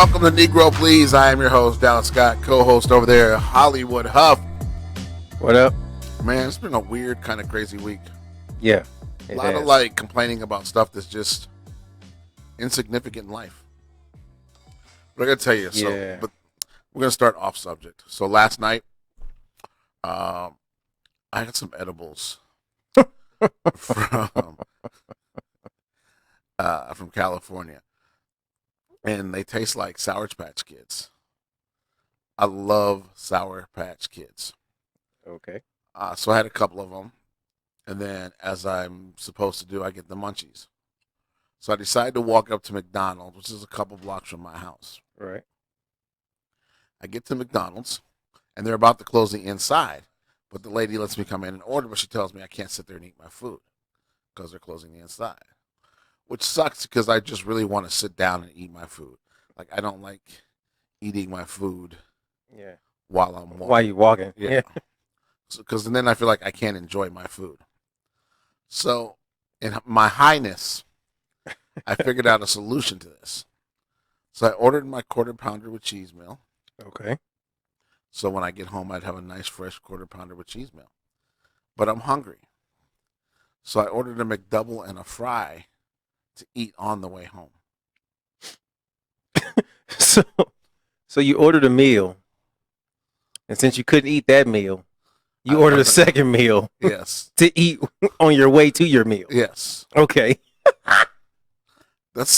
welcome to Negro Please. I am your host, Dallas Scott, co-host over there, Hollywood Huff. What up? Man, it's been a weird, kind of crazy week. Yeah. A lot of like complaining about stuff that's just insignificant in life. But I gotta tell you, but we're gonna start off subject. So last night, I had some edibles from California, and they taste like Sour Patch Kids. I love Sour Patch Kids. Okay. So I had a couple of them, and then as I'm supposed to do, I get the munchies. So I decided to walk up to McDonald's, which is a couple blocks from my house. Right. I get to McDonald's, and they're about to close the inside, but the lady lets me come in and order, but she tells me I can't sit there and eat my food because they're closing the inside, which sucks because I just really want to sit down and eat my food. Like, I don't like eating my food while I'm walking. While you walking. Yeah. Because then I feel like I can't enjoy my food. So, in my highness, I figured out a solution to this. So I ordered my quarter pounder with cheese meal. Okay. So when I get home, I'd have a nice fresh quarter pounder with cheese meal. But I'm hungry. So I ordered a McDouble and a fry to eat on the way home. So you ordered a meal, and since you couldn't eat that meal, you ordered a second meal. Yes. To eat on your way to your meal. Yes. Okay.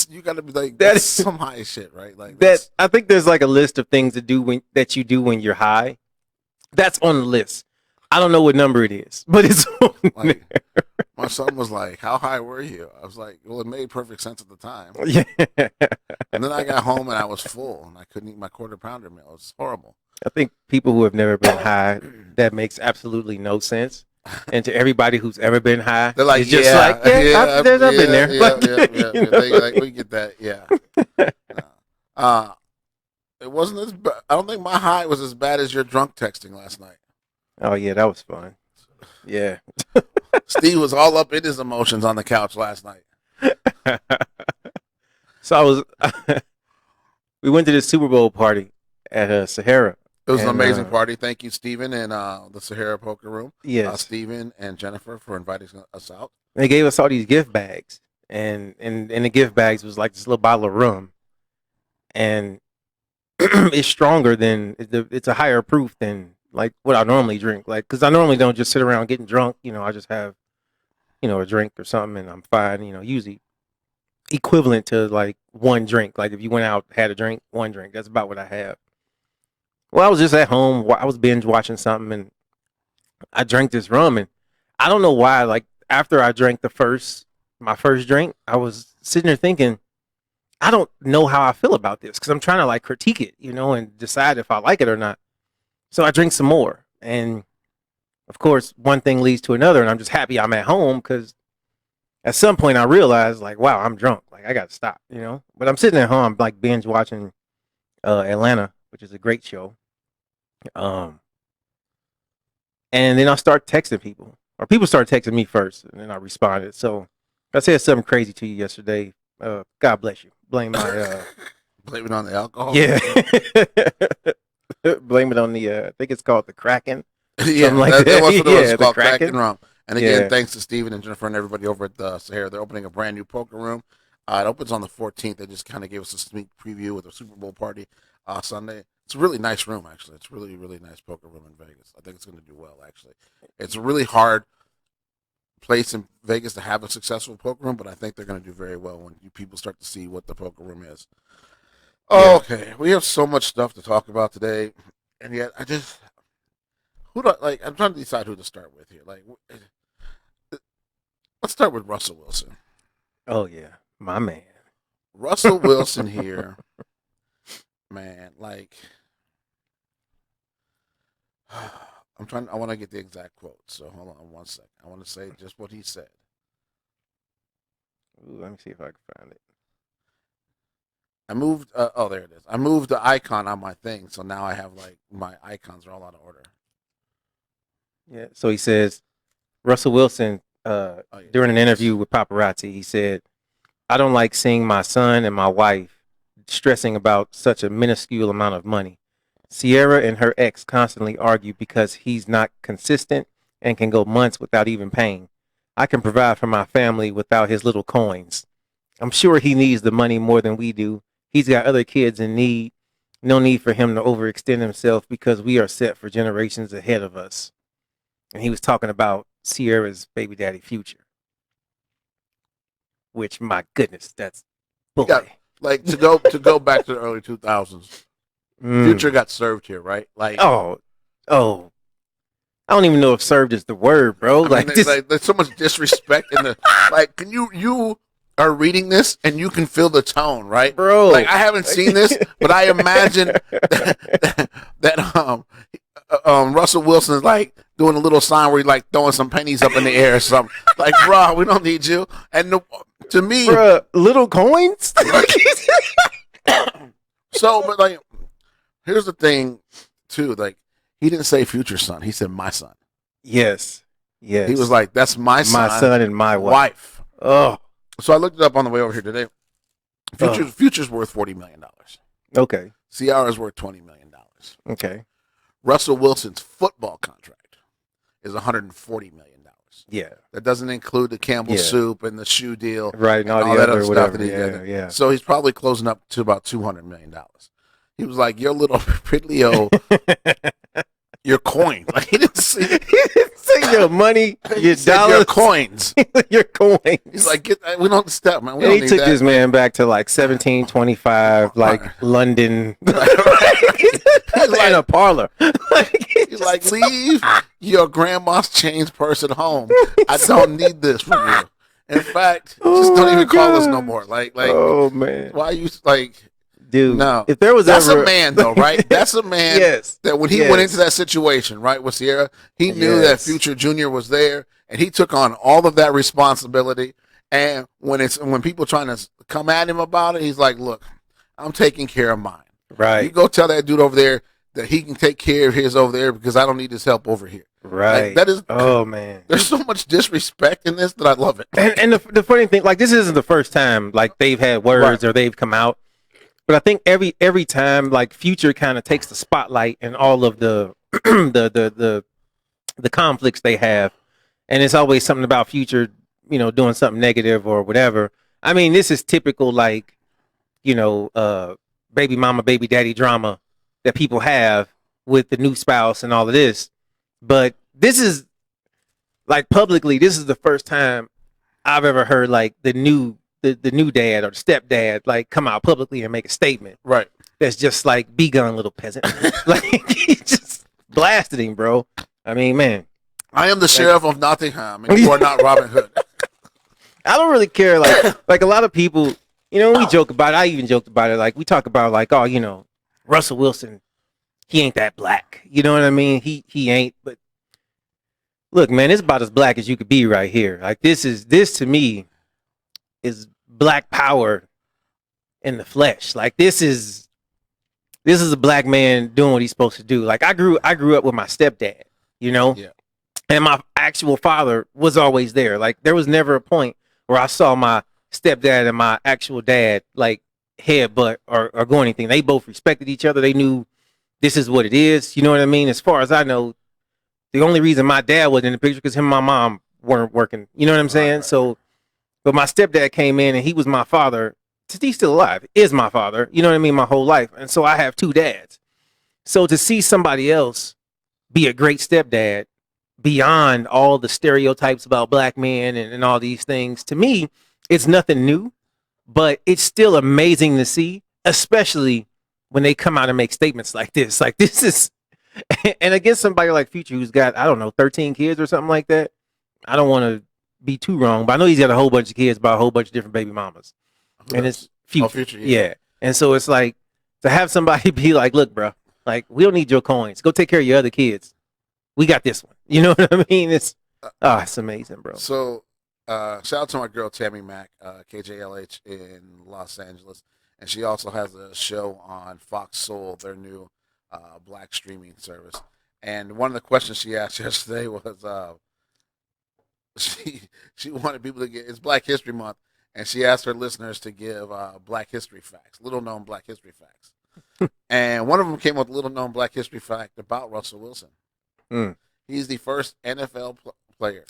You got to be like, that's some high shit, right? Like that. I think there's like a list of things to do that you do when you're high. That's on the list. I don't know what number it is, but it's on like, my son was like, "How high were you?" I was like, "Well, it made perfect sense at the time." Yeah. And then I got home and I was full and I couldn't eat my quarter pounder meal. It was horrible. I think people who have never been high, that makes absolutely no sense. And to everybody who's ever been high, they're like, it's just I've been there. Like, we get that, yeah. It wasn't as bad. I don't think my high was as bad as your drunk texting last night. Oh yeah, that was fun. Yeah. Steve was all up in his emotions on the couch last night. So we went to this Super Bowl party at Sahara. It was an amazing party. Thank you, Steven, and the Sahara Poker Room. Yes. Steven and Jennifer for inviting us out. They gave us all these gift bags, and in the gift bags was like this little bottle of rum, and it's stronger than it's a higher proof than like what I normally drink. Like, because I normally don't just sit around getting drunk. I just have a drink or something, and I'm fine. Usually equivalent to like one drink. Like if you went out, had a drink, one drink. That's about what I have. Well, I was just at home. I was binge watching something, and I drank this rum, and I don't know why. Like after I drank my first drink, I was sitting there thinking, I don't know how I feel about this because I'm trying to like critique it, and decide if I like it or not. So I drink some more, and of course, one thing leads to another, and I'm just happy I'm at home because at some point I realized, like, wow, I'm drunk. Like I got to stop, But I'm sitting at home, like binge watching Atlanta, which is a great show. And then I start texting people, or people start texting me first, and then I responded. So I said something crazy to you yesterday. God bless you. Blame my blame it on the alcohol. Yeah. Blame it on the I think it's called the Kraken. Yeah, like that was what it was called, Kraken. Kraken rum. And again, thanks to Steven and Jennifer and everybody over at the Sahara. They're opening a brand new poker room. It opens on the 14th. They just kind of gave us a sneak preview with a Super Bowl party Sunday. It's a really nice room, actually. It's really, really nice poker room in Vegas. I think it's going to do well, actually. It's a really hard place in Vegas to have a successful poker room, but I think they're going to do very well when people start to see what the poker room is. Yeah. Okay, we have so much stuff to talk about today, and yet I'm trying to decide who to start with here. Like, let's start with Russel Wilson. Oh, yeah, my man. Russel Wilson here. Man, like, I want to get the exact quote. So hold on 1 second. I want to say just what he said. Ooh, let me see if I can find it. I moved. There it is. I moved the icon on my thing, so now I have like my icons are all out of order. Yeah. So he says, Russel Wilson, during an interview with paparazzi, he said, "I don't like seeing my son and my wife stressing about such a minuscule amount of money. Sierra and her ex constantly argue because he's not consistent and can go months without even paying. I can provide for my family without his little coins. I'm sure he needs the money more than we do. He's got other kids in need. No need for him to overextend himself because we are set for generations ahead of us. And he was talking about Sierra's baby daddy Future. Which, my goodness, that's boy. Yeah, like to go back to the early 2000s. Future got served here, right? Like oh, I don't even know if "served" is the word, bro. I mean, there's so much disrespect in the like. Can you are reading this and you can feel the tone, right, bro? Like I haven't seen this, but I imagine that Russell Wilson is like doing a little sign where he's like throwing some pennies up in the air or something. Like, bro, we don't need you. And to me, bro, little coins. So, but like, here's the thing, too. Like, he didn't say future son. He said my son. Yes. He was like, that's my son and my wife. Oh. So I looked it up on the way over here today. Future's worth $40 million. Okay. Ciara's worth $20 million. Okay. Russell Wilson's football contract is $140 million. Yeah. That doesn't include the Campbell soup and the shoe deal. Right, and all the that other stuff whatever. that he did. Yeah. So he's probably closing up to about $200 million. He was like, your little piddly your coin. Like he didn't say your money, your dollars, your coins. Your coins. He's like, we don't step, man. We and don't he took that. this man back to like 1725, like London. He's like in a parlor. He's like, leave your grandma's change purse at home. I don't need this from you. In fact, just don't even call us no more. Like, oh man, why you like? Dude, no. If there was that's a man though, right? That's a man. Yes. That when he went into that situation, right, with Sierra, he knew that Future Junior was there, and he took on all of that responsibility. And when people trying to come at him about it, he's like, "Look, I'm taking care of mine. Right. You go tell that dude over there that he can take care of his over there because I don't need his help over here." Right. Like, that is. Oh man. There's so much disrespect in this that I love it. And the funny thing, like this isn't the first time like they've had words or they've come out. But I think every time like Future kind of takes the spotlight and all of the the conflicts they have, and it's always something about Future, doing something negative or whatever. I mean, this is typical like, baby mama, baby daddy drama that people have with the new spouse and all of this. But this is like publicly, this is the first time I've ever heard like the new dad or the stepdad like come out publicly and make a statement. Right. That's just like, be gone, little peasant. Like he just blasted him, bro. I mean, man. I am the sheriff of Nottingham, and you are not Robin Hood. I don't really care. Like a lot of people, we joke about it. I even joked about it. Like we talk about like, oh, Russell Wilson, he ain't that black. You know what I mean? He ain't. But look, man, it's about as black as you could be right here. Like this to me is black power in the flesh. Like this is a black man doing what he's supposed to do. Like I grew up with my stepdad, Yeah. And my actual father was always there. Like there was never a point where I saw my stepdad and my actual dad like headbutt or go anything. They both respected each other. They knew this is what it is. You know what I mean? As far as I know, the only reason my dad wasn't in the picture because him and my mom weren't working. You know what I'm saying? Right. So, but my stepdad came in and he was my father. He's still alive. Is my father. You know what I mean? My whole life. And so I have two dads. So to see somebody else be a great stepdad beyond all the stereotypes about black men and all these things, to me, it's nothing new, but it's still amazing to see, especially when they come out and make statements like this. Like this is, and against somebody like Future who's got, I don't know, 13 kids or something like that. I don't want to be too wrong, but I know he's got a whole bunch of kids by a whole bunch of different baby mamas. And it's Future. Oh, Future, yeah. And so it's like to have somebody be like, look, bro, like we don't need your coins. Go take care of your other kids. We got this one. You know what I mean? It's amazing, bro. So shout out to my girl Tammy Mack, KJLH in Los Angeles. And she also has a show on Fox Soul, their new black streaming service. And one of the questions she asked yesterday was she wanted people to get, it's Black History Month, and she asked her listeners to give Black History facts, little known Black History facts. And one of them came with a little known Black History fact about Russell Wilson. Mm. He's the first NFL player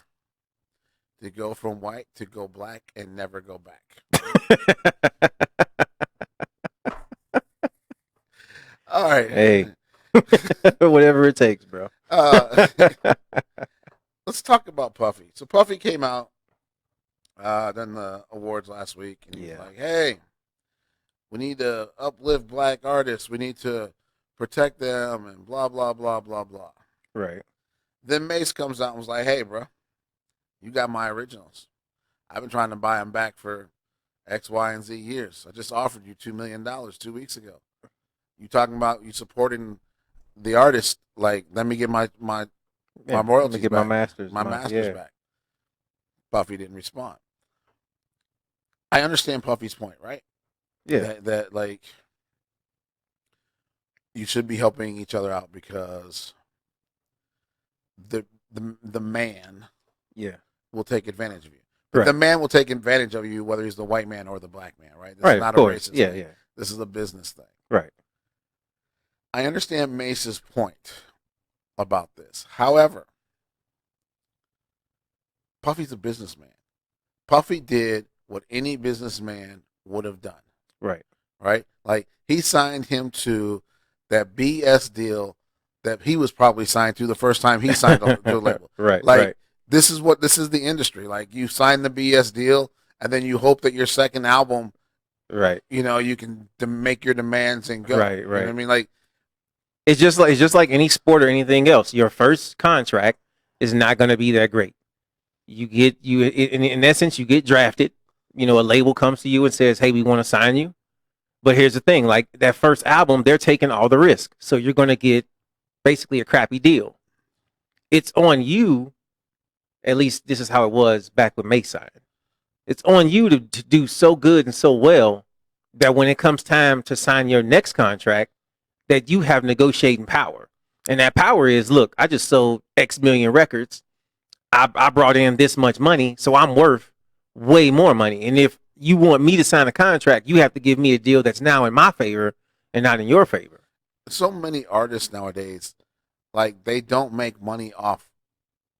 to go from white to go black and never go back. All right. Hey, whatever it takes, bro. Let's talk about Puffy. So Puffy came out, done the awards last week, and he was like, "Hey, we need to uplift black artists. We need to protect them, and blah blah blah blah blah." Right. Then Mase comes out and was like, "Hey, bro, you got my originals. I've been trying to buy them back for X, Y, and Z years. I just offered you $2 million 2 weeks ago. You talking about you supporting the artist? Like, let me get my royalties let me get back. my masters back." Puffy didn't respond. I understand Puffy's point, right? Yeah. That like you should be helping each other out because the man will take advantage of you. But right. The man will take advantage of you whether he's the white man or the black man, right? This right, is not of a course. racist Yeah, thing. yeah. This is a business thing. Right. I understand Mace's point about this. However, Puffy's a businessman. Puffy did what any businessman would have done. Right. Right? Like, he signed him to that BS deal that he was probably signed to the first time he signed to a label. Right. Like, right. This is the industry. Like, you sign the BS deal, and then you hope that your second album, right, you can make your demands and go. Right. You know what I mean? Like, it's just like any sport or anything else. Your first contract is not going to be that great. In essence, you get drafted. A label comes to you and says, "Hey, we want to sign you." But here's the thing: like, that first album, they're taking all the risk, so you're going to get basically a crappy deal. It's on you. At least this is how it was back with Mase signed. It's on you to do so good and so well that when it comes time to sign your next contract, that you have negotiating power. And that power is, look, I just sold X million records. I brought in this much money, so I'm worth way more money. And if you want me to sign a contract, you have to give me a deal that's now in my favor and not in your favor. So many artists nowadays, like, they don't make money off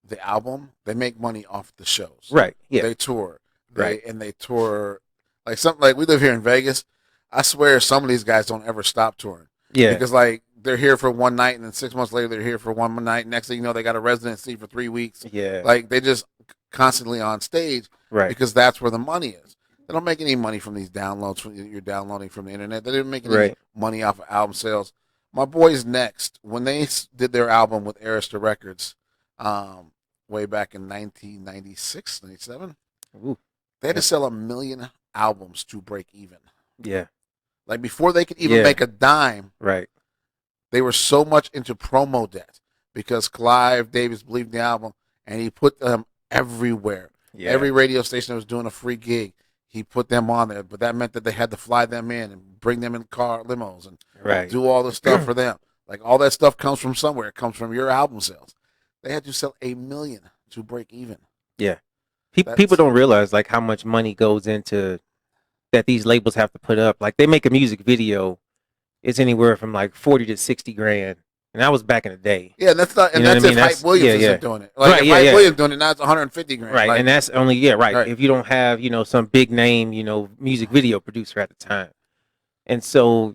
the album. They make money off the shows. Right. Yeah. They tour. Right. And they tour like something like we live here in Vegas. I swear some of these guys don't ever stop touring. Yeah. Because like they're here for one night and then 6 months later they're here for one night. Next thing you know, they got a residency for 3 weeks. Yeah. Like they just constantly on stage. Right. Because that's where the money is. They don't make any money from these downloads you're downloading from the internet. They didn't make any money off of album sales. My boys Next, when they did their album with Arista Records, way back in 1996, 97, they had to sell 1 million albums to break even. Yeah. Like before they could even make a dime, right? They were so much into promo debt because Clive Davis believed in the album and he put them everywhere. Yeah. Every radio station that was doing a free gig, he put them on there. But that meant that they had to fly them in and bring them in car limos and do all the stuff for them. Like all that stuff comes from somewhere. It comes from your album sales. They had to sell 1 million to break even. Yeah. People don't realize like how much money goes into that these labels have to put up. Like they make a music video, it's anywhere from like 40 to 60 grand. And that was back in the day. Yeah, that's not, and that's if Hype Williams isn't doing it. Like if Hype Williams doing it, now it's 150 grand. Right, like, and that's only if you don't have, some big name, music video producer at the time. And so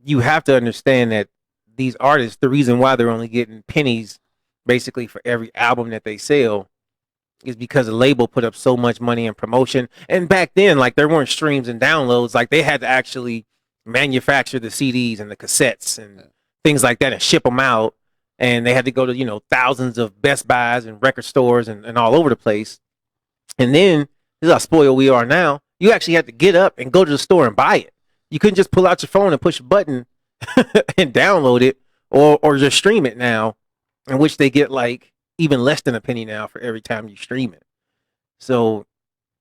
you have to understand that these artists, the reason why they're only getting pennies basically for every album that they sell is because the label put up so much money in promotion. And back then, like there weren't streams and downloads. Like they had to actually manufacture the CDs and the cassettes and things like that and ship them out. And they had to go to, thousands of Best Buys and record stores and all over the place. And then, this is how spoiled we are now, you actually had to get up and go to the store and buy it. You couldn't just pull out your phone and push a button and download it or just stream it now, in which they get like even less than a penny now for every time you stream it. So,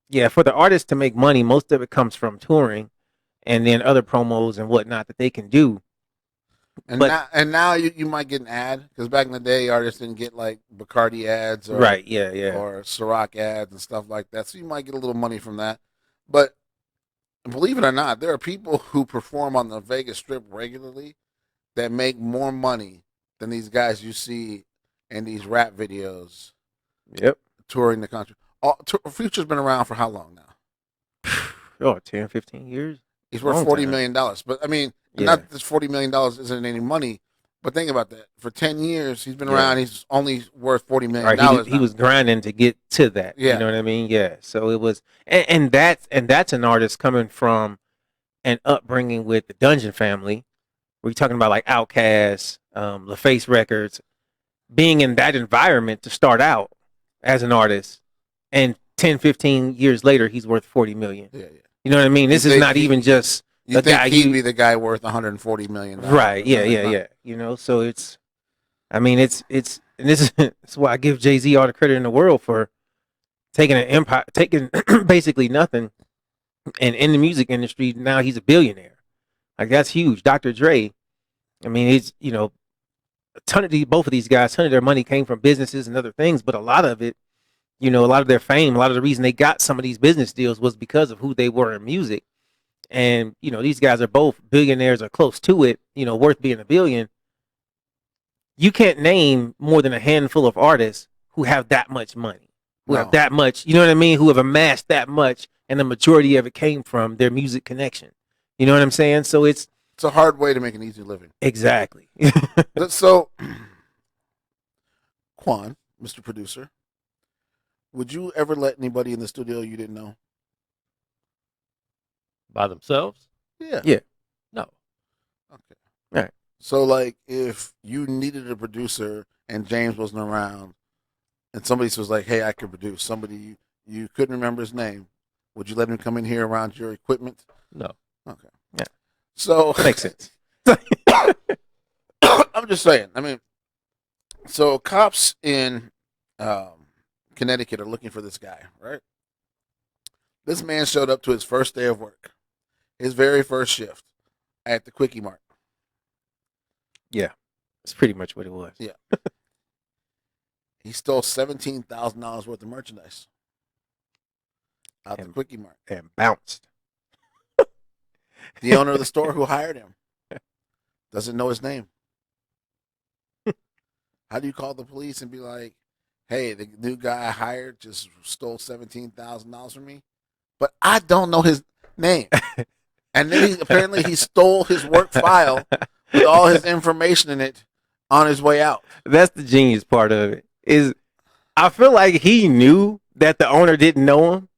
yeah, for the artists to make money, most of it comes from touring and then other promos and whatnot that they can do. And now you might get an ad because back in the day, artists didn't get like Bacardi ads or or Ciroc ads and stuff like that. So you might get a little money from that. But believe it or not, there are people who perform on the Vegas Strip regularly that make more money than these guys you see in these rap videos Yep. touring the country. Future's been around for how long now? Oh, 10, 15 years. He's worth $40 million. But I mean, not that this $40 million isn't any money, but think about that. For 10 years, he's been around. He's only worth $40 million. Right, he was grinding to get to that. Yeah. You know what I mean? Yeah. So it was, and that's an artist coming from an upbringing with the Dungeon Family. We're talking about like Outkast, LaFace Records, being in that environment to start out as an artist, and 10, 15 years later, he's worth $40 million. Yeah. You know what I mean? This is not even just you think he'd be the guy worth $140 million. Right. Yeah. You know, so it's, I mean, it's, and this is why I give Jay-Z all the credit in the world for taking an empire, taking basically nothing, and in the music industry, now he's a billionaire. Like, that's huge. Dr. Dre, I mean, it's, you know, both of these guys, a ton of their money came from businesses and other things, but a lot of it, you know, a lot of their fame, a lot of the reason they got some of these business deals was because of who they were in music. And, you know, these guys are both billionaires or close to it, you know, worth being a billion. You can't name more than a handful of artists who have that much money, who have that much, you know what I mean, who have amassed that much, and the majority of it came from their music connection. You know what I'm saying? So it's a hard way to make an easy living. Exactly. So, Quan, Mr. Producer, would you ever let anybody in the studio you didn't know? By themselves? Yeah. Yeah. No. Okay. All right. So, like, if you needed a producer and James wasn't around, and somebody was like, "Hey, I could produce," somebody you couldn't remember his name, would you let him come in here around your equipment? No. Okay. Yeah. So makes sense. I'm just saying. I mean, so cops in Connecticut are looking for this guy, right? This man showed up to his first day of work, his very first shift at the Quickie Mart. Yeah, that's pretty much what it was. Yeah. He stole $17,000 worth of merchandise out the Quickie Mart. And bounced. The owner of the store who hired him doesn't know his name. How do you call the police and be like, "Hey, the new guy I hired just stole $17,000 from me, but I don't know his name." And then apparently he stole his work file with all his information in it on his way out. That's the genius part of it. Is I feel like he knew that the owner didn't know him,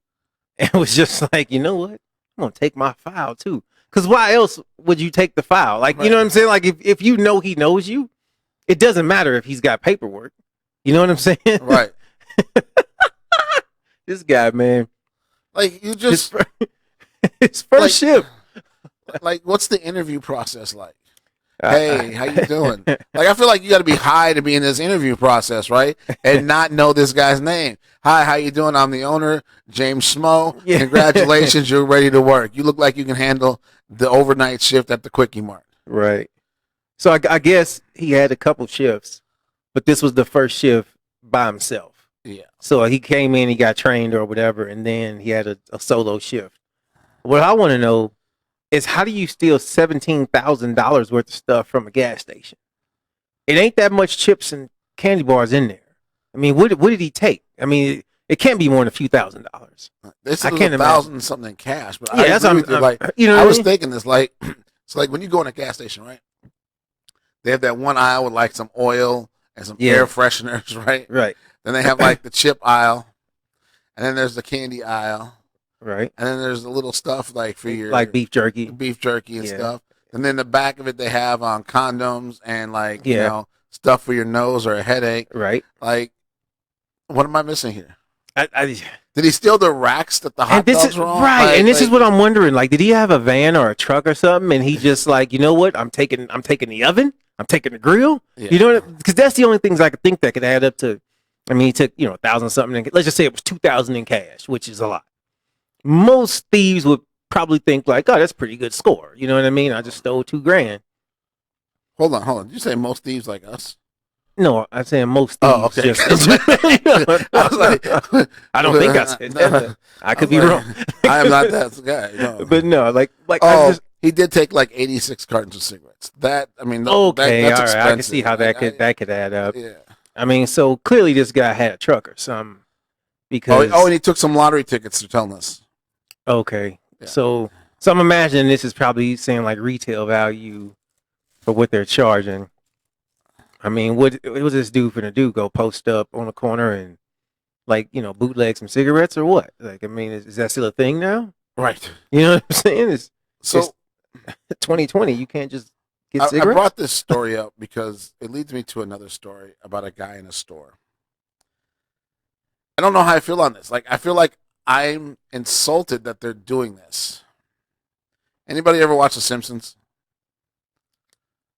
and was just like, you know what, I'm gonna take my file too. Because why else would you take the file? Like, right. You know what I'm saying? Like, if you know he knows you, it doesn't matter if he's got paperwork. You know what I'm saying? Right. This guy, man. Like, you just... His first shift. Like, what's the interview process like? Hey, how you doing? Like, I feel like you got to be high to be in this interview process, right? And not know this guy's name. Hi, how you doing? I'm the owner, James Smo. Yeah. Congratulations, you're ready to work. You look like you can handle the overnight shift at the Quickie Mart. Right. So I guess he had a couple shifts, but this was the first shift by himself. Yeah. So he came in, he got trained or whatever, and then he had a solo shift. What I want to know is, how do you steal $17,000 worth of stuff from a gas station? It ain't that much chips and candy bars in there. I mean, what did he take? I mean, it can't be more than a few $1,000s. This is $1,000 something in cash, but yeah, I agree with you. Like, you know, I was thinking this, like, it's like when you go in a gas station, right? They have that one aisle with like some oil and some air fresheners, right? Right. Then they have like the chip aisle, and then there's the candy aisle. Right. And then there's the little stuff like for your... Like beef jerky. And stuff. And then the back of it, they have condoms and like, you know, stuff for your nose or a headache. Right. Like, what am I missing here? Did he steal the racks that the hot dogs were on? Right. Like, and this is what I'm wondering. Like, did he have a van or a truck or something? And he just like, you know what? I'm taking the oven. I'm taking the grill. Yeah. You know, because that's the only things I could think that could add up to. I mean, he took, you know, 1,000 something. Let's just say it was 2,000 in cash, which is a lot. Most thieves would probably think like, oh, that's a pretty good score. You know what I mean? I just stole $2,000. Hold on. Did you say most thieves like us? No, I'm saying most Oh, thieves okay. just. I was like, I don't think I said that. I could be wrong. I am not that guy. No. But no, like Oh, I just. he did take like 86 cartons of cigarettes. That I mean, Okay, that's all right. expensive. I can see how that could add up. Yeah. I mean, so clearly this guy had a truck or something. Because and he took some lottery tickets. They're telling us. Okay, Yeah. so I'm imagining this is probably saying like retail value for what they're charging. I mean, what was this dude finna do? Go post up on the corner and like bootleg some cigarettes or what? Like, I mean, is that still a thing now? Right. You know what I'm saying? It's 2020. You can't just get cigarettes. I brought this story up because it leads me to another story about a guy in a store. I don't know how I feel on this. Like, I feel like I'm insulted that they're doing this. Anybody ever watch The Simpsons?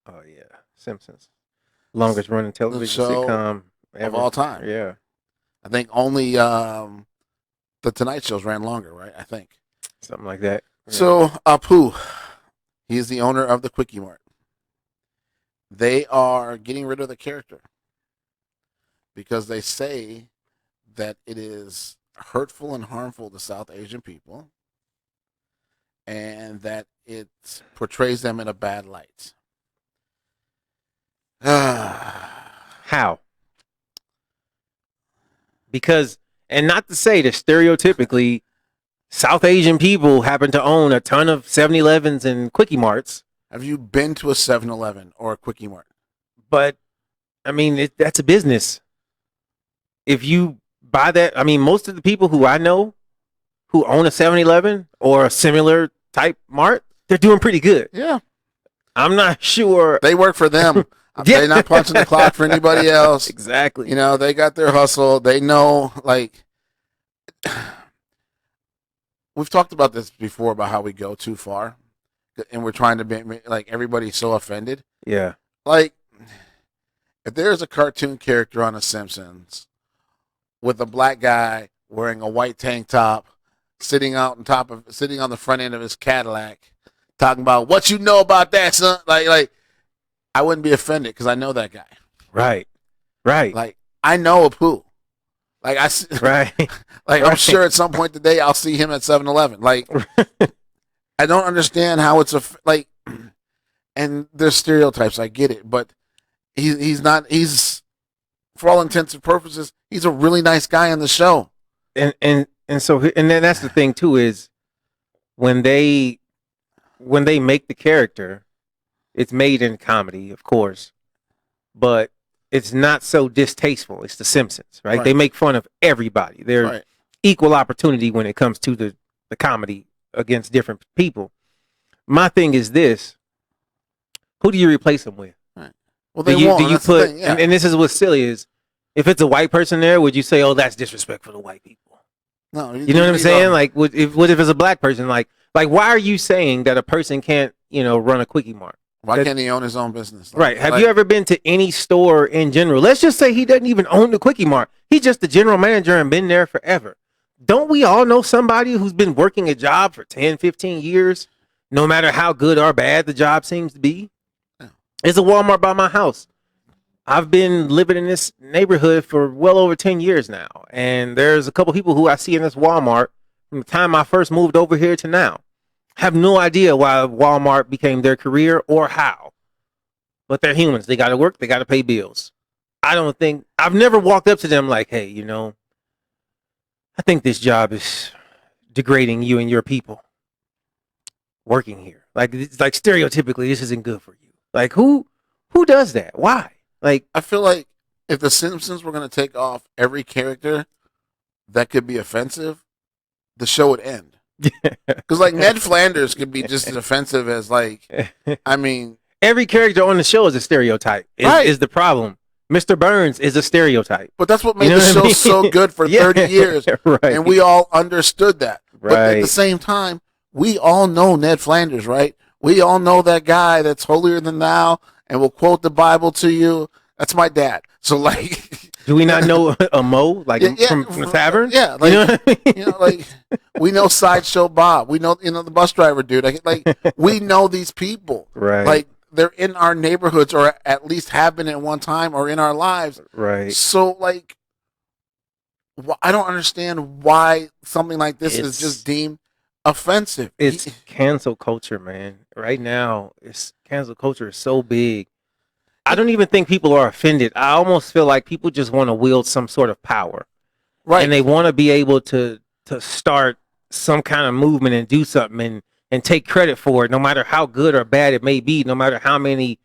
Oh yeah, Simpsons, longest running television sitcom ever of all time. Yeah, I think only The Tonight Shows ran longer, right? I think something like that. Yeah. So Apu, he is the owner of the Quickie Mart. They are getting rid of the character because they say that it is hurtful and harmful to South Asian people and that it portrays them in a bad light. How? Because, and not to say that stereotypically South Asian people happen to own a ton of 7-Elevens and Quickie Marts. Have you been to a 7-Eleven or a Quickie Mart? But, I mean, that's a business. If you buy that, I mean, most of the people who I know who own a 7-Eleven or a similar type mart, they're doing pretty good. Yeah. I'm not sure. They work for them. They're not punching the clock for anybody else. Exactly. You know, they got their hustle. They know, like, we've talked about this before about how we go too far and we're trying to be, like, everybody's so offended. Yeah. Like, if there's a cartoon character on The Simpsons with a black guy wearing a white tank top, sitting on the front end of his Cadillac, talking about what you know about that, son, like I wouldn't be offended because I know that guy. Right. Like, I know Apu. Like, right. Like, I'm sure at some point today I'll see him at 7-Eleven. Like, I don't understand how it's like, and there's stereotypes. I get it, but he's not. He's, for all intents and purposes, he's a really nice guy on the show. And then that's the thing too, is when they make the character, it's made in comedy, of course, but it's not so distasteful. It's The Simpsons, right? They make fun of everybody. They're equal opportunity when it comes to the comedy against different people. My thing is this: who do you replace them with? Right. Well, they won't. Do you put? And this is what's silly is, if it's a white person there, would you say, "Oh, that's disrespectful to white people"? No, you know what I'm saying? Like, what if it's a black person? Like, why are you saying that a person can't, run a Quickie Mart? Why can't he own his own business? Right. Have you ever been to any store in general? Let's just say he doesn't even own the Quickie Mart. He's just the general manager and been there forever. Don't we all know somebody who's been working a job for 10, 15 years, no matter how good or bad the job seems to be? Yeah. There's a Walmart by my house. I've been living in this neighborhood for well over 10 years now. And there's a couple people who I see in this Walmart from the time I first moved over here to now. Have no idea why Walmart became their career or how. But they're humans. They got to work. They got to pay bills. I've never walked up to them like, hey, I think this job is degrading you and your people working here. Like, it's like stereotypically, this isn't good for you. Like, who does that? Why? Like, I feel like if The Simpsons were going to take off every character that could be offensive, the show would end. Because, like, Ned Flanders could be just as offensive as, like, I mean, every character on the show is a stereotype. Is the problem. Mr. Burns is a stereotype. But that's what made the show so good for 30 years. Right. And we all understood that. Right. But at the same time, we all know Ned Flanders, right? We all know that guy that's holier than thou and will quote the Bible to you. That's my dad. So, like, do we not know a Mo, like, from the tavern? Yeah, like, like, we know Sideshow Bob. We know, the bus driver dude. Like, we know these people. Right. Like, they're in our neighborhoods, or at least have been at one time, or in our lives. Right. So, like, I don't understand why something like this is just deemed offensive. It's cancel culture, man. Right now, it's cancel culture is so big. I don't even think people are offended. I almost feel like people just want to wield some sort of power. Right. And they want to be able to start some kind of movement and do something and take credit for it, no matter how good or bad it may be, no matter how many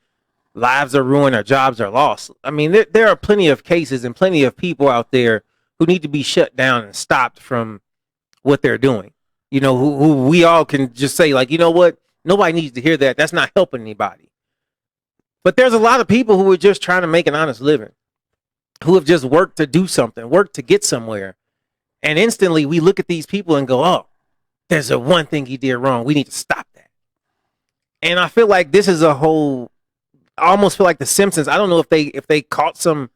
lives are ruined or jobs are lost. I mean, there are plenty of cases and plenty of people out there who need to be shut down and stopped from what they're doing. You know, who we all can just say, like, you know what? Nobody needs to hear that. That's not helping anybody. But there's a lot of people who are just trying to make an honest living, who have just worked to do something, worked to get somewhere. And instantly we look at these people and go, oh, there's a one thing he did wrong. We need to stop that. And I feel like this is a whole, I almost feel like The Simpsons. I don't know if they caught some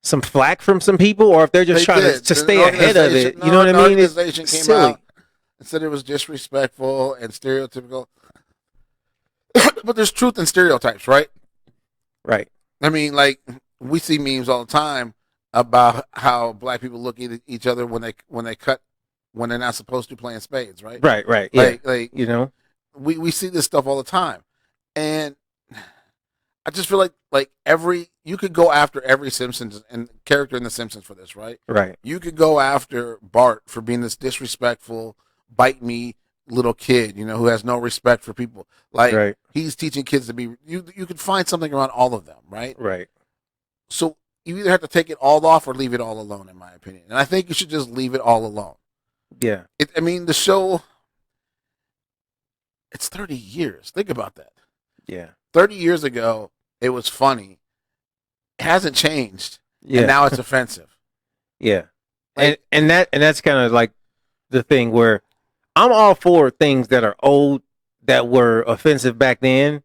flack from some people, or if they're just trying to stay ahead of it. You know what I mean? The organization came silly. out and said it was disrespectful and stereotypical. But there's truth in stereotypes, right? Right. I mean, like, we see memes all the time about how black people look at each other when they're not supposed to play in spades, right? Right. Like you know, we see this stuff all the time, and I just feel like you could go after every Simpsons and character in The Simpsons for this, right? Right. You could go after Bart for being this disrespectful, bite me little kid, you know, who has no respect for people. Like, right. He's teaching kids to be. You could find something around all of them, right? Right. So you either have to take it all off or leave it all alone, in my opinion. And I think you should just leave it all alone. Yeah. I mean, the show, it's 30 years. Think about that. Yeah. 30 years ago, it was funny. It hasn't changed. Yeah. And now it's offensive. Yeah. Like, and that's kind of like the thing where I'm all for things that are old, that were offensive back then,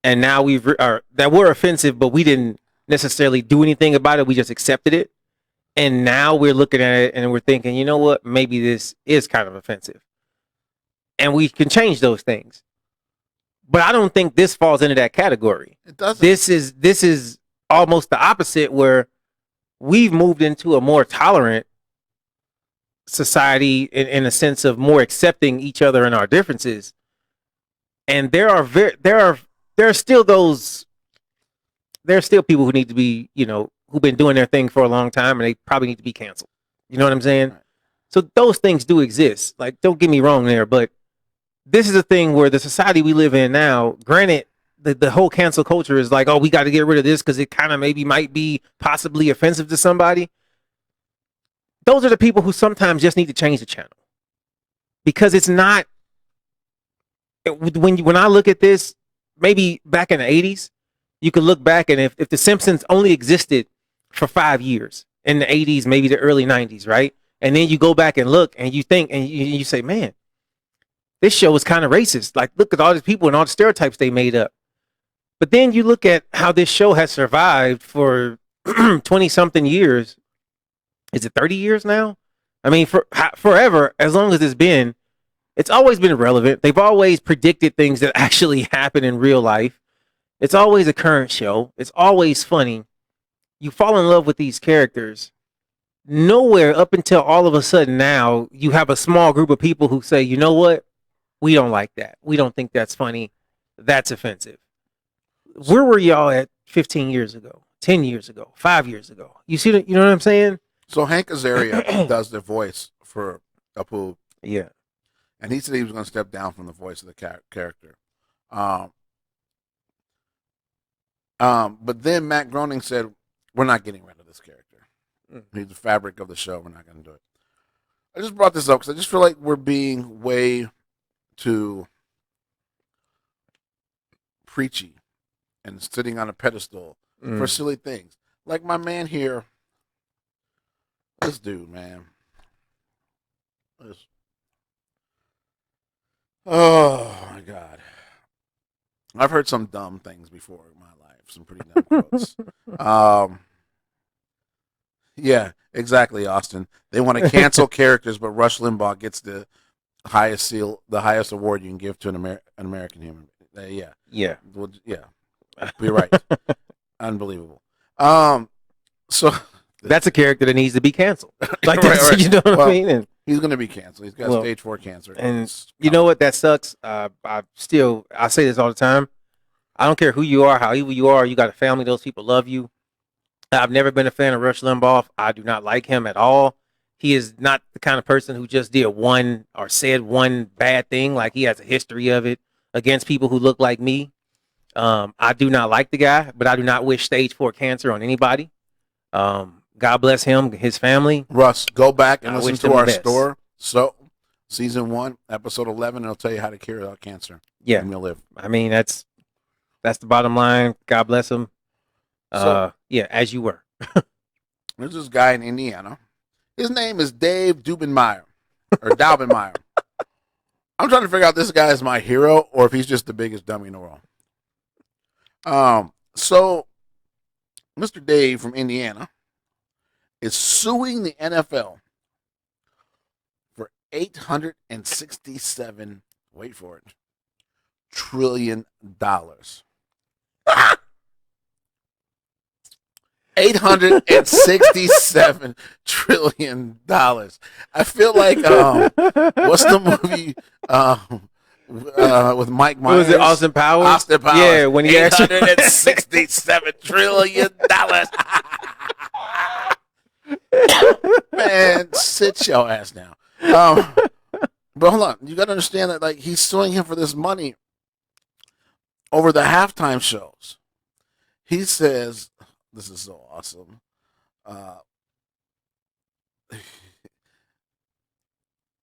and now that were offensive, but we didn't necessarily do anything about it. We just accepted it. And now we're looking at it and we're thinking, you know what? Maybe this is kind of offensive. And we can change those things. But I don't think this falls into that category. It doesn't. This is almost the opposite, where we've moved into a more tolerant society in a sense of more accepting each other and our differences. And there are still people who need to be, you know, who've been doing their thing for a long time, and they probably need to be canceled. You know what I'm saying? Right. So those things do exist. Like, don't get me wrong there, but this is a thing where the society we live in now, granted, the whole cancel culture is like, oh, we got to get rid of this because it kind of maybe might be possibly offensive to somebody. Those are the people who sometimes just need to change the channel, because it's not. When I look at this, maybe back in the 80s, you could look back, and if The Simpsons only existed for 5 years in the 80s, maybe the early 90s, right? And then you go back and look and you think, and you say, man, this show is kind of racist. Like, look at all these people and all the stereotypes they made up. But then you look at how this show has survived for 20 something years. Is it 30 years now? I mean, forever, as long as it's always been relevant. They've always predicted things that actually happen in real life. It's always a current show. It's always funny. You fall in love with these characters. Nowhere up until all of a sudden now, you have a small group of people who say, you know what? We don't like that. We don't think that's funny. That's offensive. Where were y'all at 15 years ago, 10 years ago, 5 years ago? You know what I'm saying? So Hank Azaria does the voice for Apu. Yeah. And he said he was going to step down from the voice of the character. But then Matt Groening said, we're not getting rid of this character. He's the fabric of the show. We're not going to do it. I just brought this up because I just feel like we're being way too preachy and sitting on a pedestal for silly things. Like my man here, this dude, man. Oh, my God. I've heard some dumb things before in my life, some pretty dumb quotes. Yeah, exactly, Austin. They want to cancel characters, but Rush Limbaugh gets the highest award you can give to an American human. Yeah. Yeah. Well, yeah. You're right. Unbelievable. So That's a character that needs to be canceled. Like, right. you know what I mean? And he's going to be canceled. He's got stage 4 cancer. And you know what? That sucks. I say this all the time. I don't care who you are, how evil you are. You got a family. Those people love you. I've never been a fan of Rush Limbaugh. I do not like him at all. He is not the kind of person who just did one or said one bad thing. Like, he has a history of it against people who look like me. I do not like the guy, but I do not wish stage 4 cancer on anybody. God bless him, his family. Russ, go back and listen to our best. store. So, season 1, episode 11, it'll tell you how to cure that cancer. Yeah, and you'll live. I mean, that's the bottom line. God bless him. Yeah, as you were. There's this guy in Indiana. His name is Dave Daubenmire, or Daubenmire. I'm trying to figure out if this guy is my hero or if he's just the biggest dummy in the world. So, Mr. Dave from Indiana is suing the NFL for $867, wait for it, trillion. $867 trillion. I feel like what's the movie with Mike Myers? Was it Austin Powers? Austin Powers. Yeah, when he $867 trillion. Man, sit your ass down. But hold on, you got to understand that, like, he's suing him for this money over the halftime shows. He says, this is so awesome.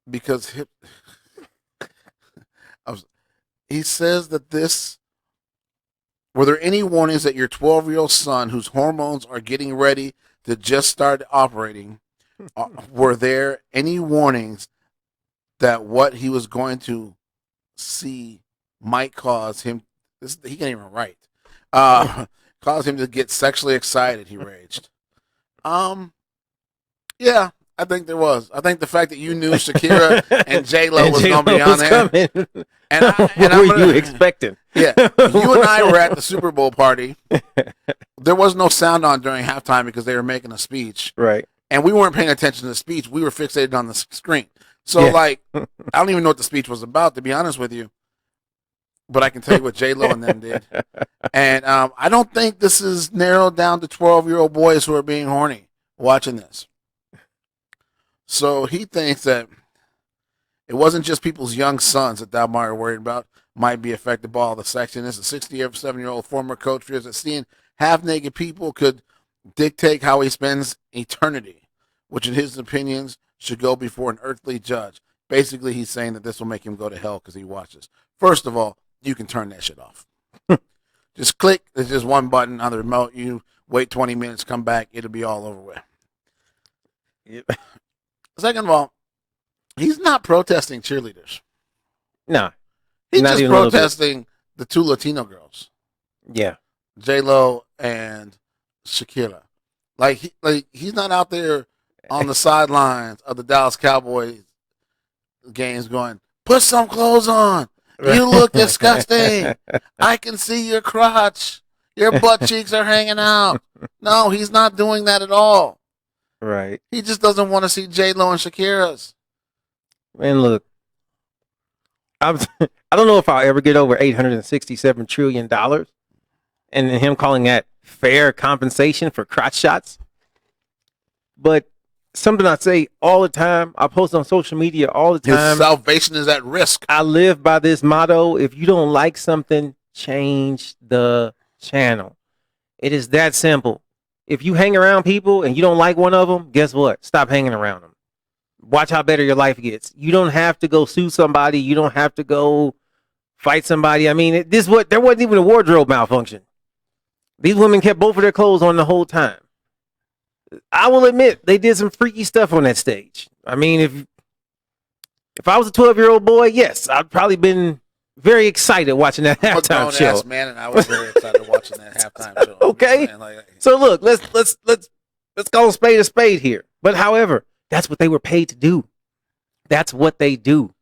Because he says that were there any warnings that your 12-year-old son, whose hormones are getting ready to just start operating, were there any warnings that what he was going to see might cause him, he can't even write, cause him to get sexually excited, he raged. Yeah, I think there was. I think the fact that you knew Shakira and J-Lo was going to be on there. What were you expecting? Yeah, you and I were at the Super Bowl party. There was no sound on during halftime because they were making a speech. Right. And we weren't paying attention to the speech. We were fixated on the screen. So, like, I don't even know what the speech was about, to be honest with you. But I can tell you what J-Lo and them did. And I don't think this is narrowed down to 12-year-old boys who are being horny watching this. So he thinks that it wasn't just people's young sons that Daubenmire were worried about might be affected by all the sexiness. A 67-year-old former coach fears that seeing half-naked people could dictate how he spends eternity, which in his opinions should go before an earthly judge. Basically, he's saying that this will make him go to hell because he watches. First of all, you can turn that shit off. Just click. There's just one button on the remote. You wait 20 minutes, come back. It'll be all over with. Yep. Second of all, he's not protesting cheerleaders. No. He's just protesting the two Latino girls. Yeah. J-Lo and Shakira. Like he's not out there on the sidelines of the Dallas Cowboys games going, put some clothes on. You look disgusting. I can see your crotch. Your butt cheeks are hanging out. No, he's not doing that at all. Right. He just doesn't want to see J-Lo and Shakira's. Man, look. I don't know if I'll ever get over $867 trillion. And him calling that fair compensation for crotch shots. But something I say all the time, I post on social media all the time. His salvation is at risk. I live by this motto: if you don't like something, change the channel. It is that simple. If you hang around people and you don't like one of them, guess what? Stop hanging around them. Watch how better your life gets. You don't have to go sue somebody. You don't have to go fight somebody. I mean, there wasn't even a wardrobe malfunction. These women kept both of their clothes on the whole time. I will admit they did some freaky stuff on that stage. I mean, if I was a 12-year-old boy, yes, I'd probably been very excited watching that halftime show. Man, and I was very excited watching that halftime show. Okay, so look, let's call a spade here. But however, that's what they were paid to do. That's what they do.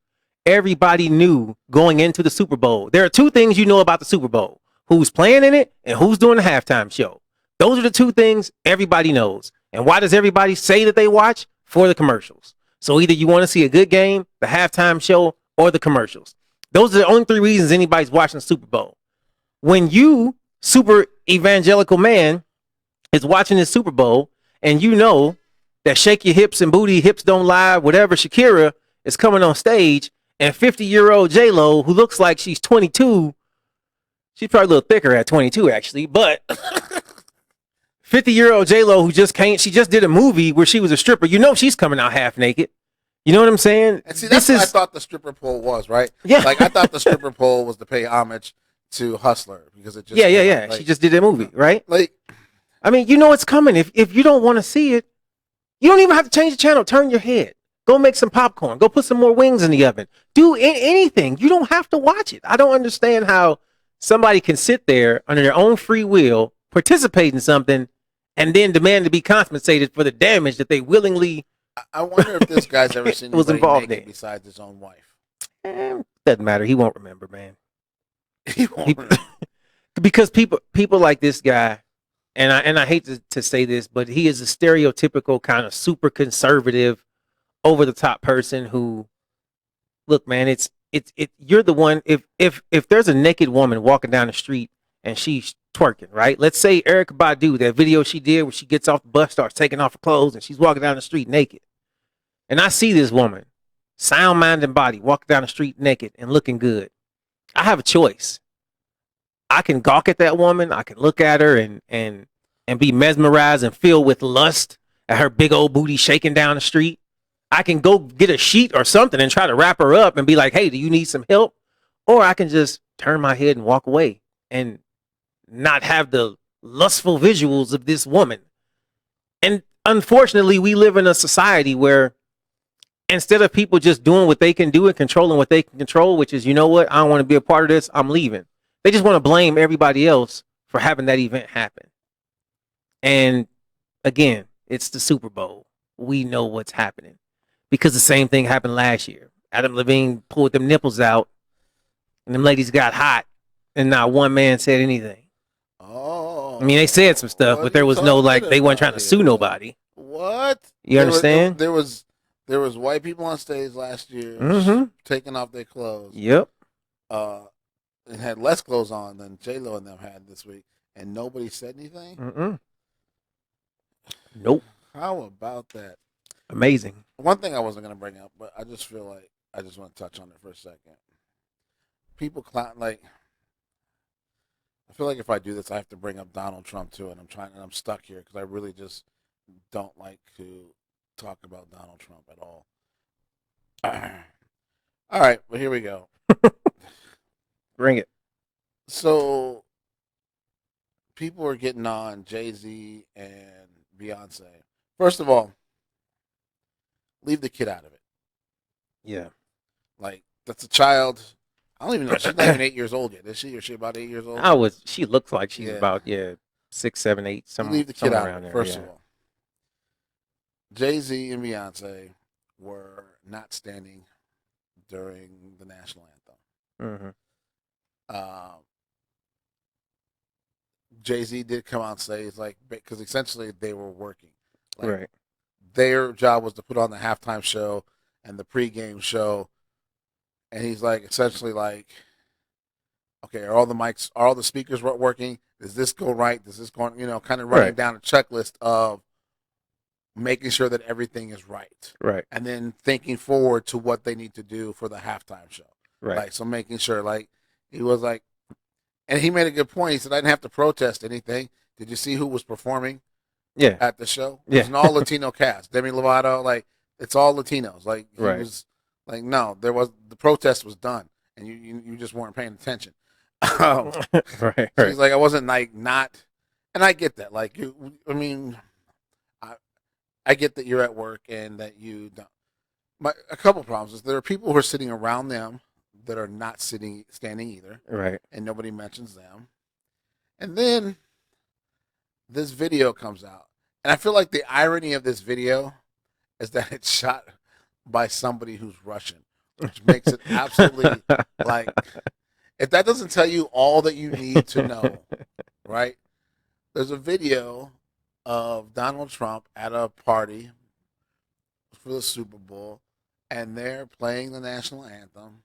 everybody knew going into the Super Bowl. There are two things you know about the Super Bowl: who's playing in it and who's doing the halftime show. Those are the two things everybody knows. And why does everybody say that they watch? For the commercials. So either you want to see a good game, the halftime show, or the commercials. Those are the only three reasons anybody's watching the Super Bowl. When you, super evangelical man, is watching this Super Bowl and you know that Shake Your Hips and Booty, Hips Don't Lie, whatever, Shakira is coming on stage, and 50-year-old J-Lo, who looks like she's 22, she's probably a little thicker at 22 actually, but 50-year-old J-Lo who she just did a movie where she was a stripper. You know she's coming out half naked. You know what I'm saying? And see, that's what I thought the stripper pole was, right? Yeah. Like, I thought the stripper pole was to pay homage to Hustler because it just... Yeah. Like, she just did that movie, right? Like, I mean, you know it's coming. If you don't want to see it, you don't even have to change the channel. Turn your head. Go make some popcorn. Go put some more wings in the oven. Do anything. You don't have to watch it. I don't understand how somebody can sit there under their own free will, participate in something, and then demand to be compensated for the damage that they willingly... I wonder if this guy's ever seen anybody involved naked in. besides his own wife. Doesn't matter. He won't remember, man. He won't remember. Because people like this guy, and I hate to say this, but he is a stereotypical kind of super conservative, over the top person who, look, man, you're the one. If there's a naked woman walking down the street and she's twerking, right? Let's say Erykah Badu, that video she did where she gets off the bus, starts taking off her clothes, and she's walking down the street naked. And I see this woman, sound, mind, and body, walking down the street naked and looking good. I have a choice. I can gawk at that woman. I can look at her and be mesmerized and filled with lust at her big old booty shaking down the street. I can go get a sheet or something and try to wrap her up and be like, hey, do you need some help? Or I can just turn my head and walk away and not have the lustful visuals of this woman. And unfortunately, we live in a society where instead of people just doing what they can do and controlling what they can control, which is, you know what, I don't want to be a part of this, I'm leaving. They just want to blame everybody else for having that event happen. And again, it's the Super Bowl. We know what's happening because the same thing happened last year. Adam Levine pulled them nipples out and them ladies got hot and not one man said anything. Oh, I mean, they said some stuff, but there was no, like, they weren't trying to sue nobody. What? You understand? There was white people on stage last year taking off their clothes. Yep. And had less clothes on than J-Lo and them had this week, and nobody said anything? Nope. How about that? Amazing. One thing I wasn't going to bring up, but I just feel like I just want to touch on it for a second. People clown, like, I feel like if I do this, I have to bring up Donald Trump too, and I'm stuck here because I really just don't like to talk about Donald Trump at all. All right, well, here we go. Bring it. So, people are getting on Jay-Z and Beyonce. First of all, leave the kid out of it. Yeah. Like, that's a child. I don't even know. She's not even 8 years old yet. Is she? Or is she about 8 years old? She looks like she's about 6, 7, 8, somewhere. Leave the kid out around there. First of all, Jay-Z and Beyonce were not standing during the national anthem. Jay-Z did come on stage, like, because essentially they were working. Like, right. Their job was to put on the halftime show and the pregame show, and he's like, essentially like, okay, are all the speakers working? Does this go right? Does this go, kind of running down a checklist of making sure that everything is right. Right. And then thinking forward to what they need to do for the halftime show. Right. Like, so making sure, like, he was like, and he made a good point. He said, I didn't have to protest anything. Did you see who was performing at the show? It was an all Latino cast. Demi Lovato, like, it's all Latinos. Like, he was like, no, the protest was done, and you just weren't paying attention. Right. So he's like, I wasn't like not, and I get that. Like, I get that you're at work and that you don't. A couple problems is there are people who are sitting around them that are not standing either. Right. And nobody mentions them. And then this video comes out. And I feel like the irony of this video is that it's shot by somebody who's Russian, which makes it absolutely like, if that doesn't tell you all that you need to know, right? There's a video of Donald Trump at a party for the Super Bowl, and they're playing the national anthem,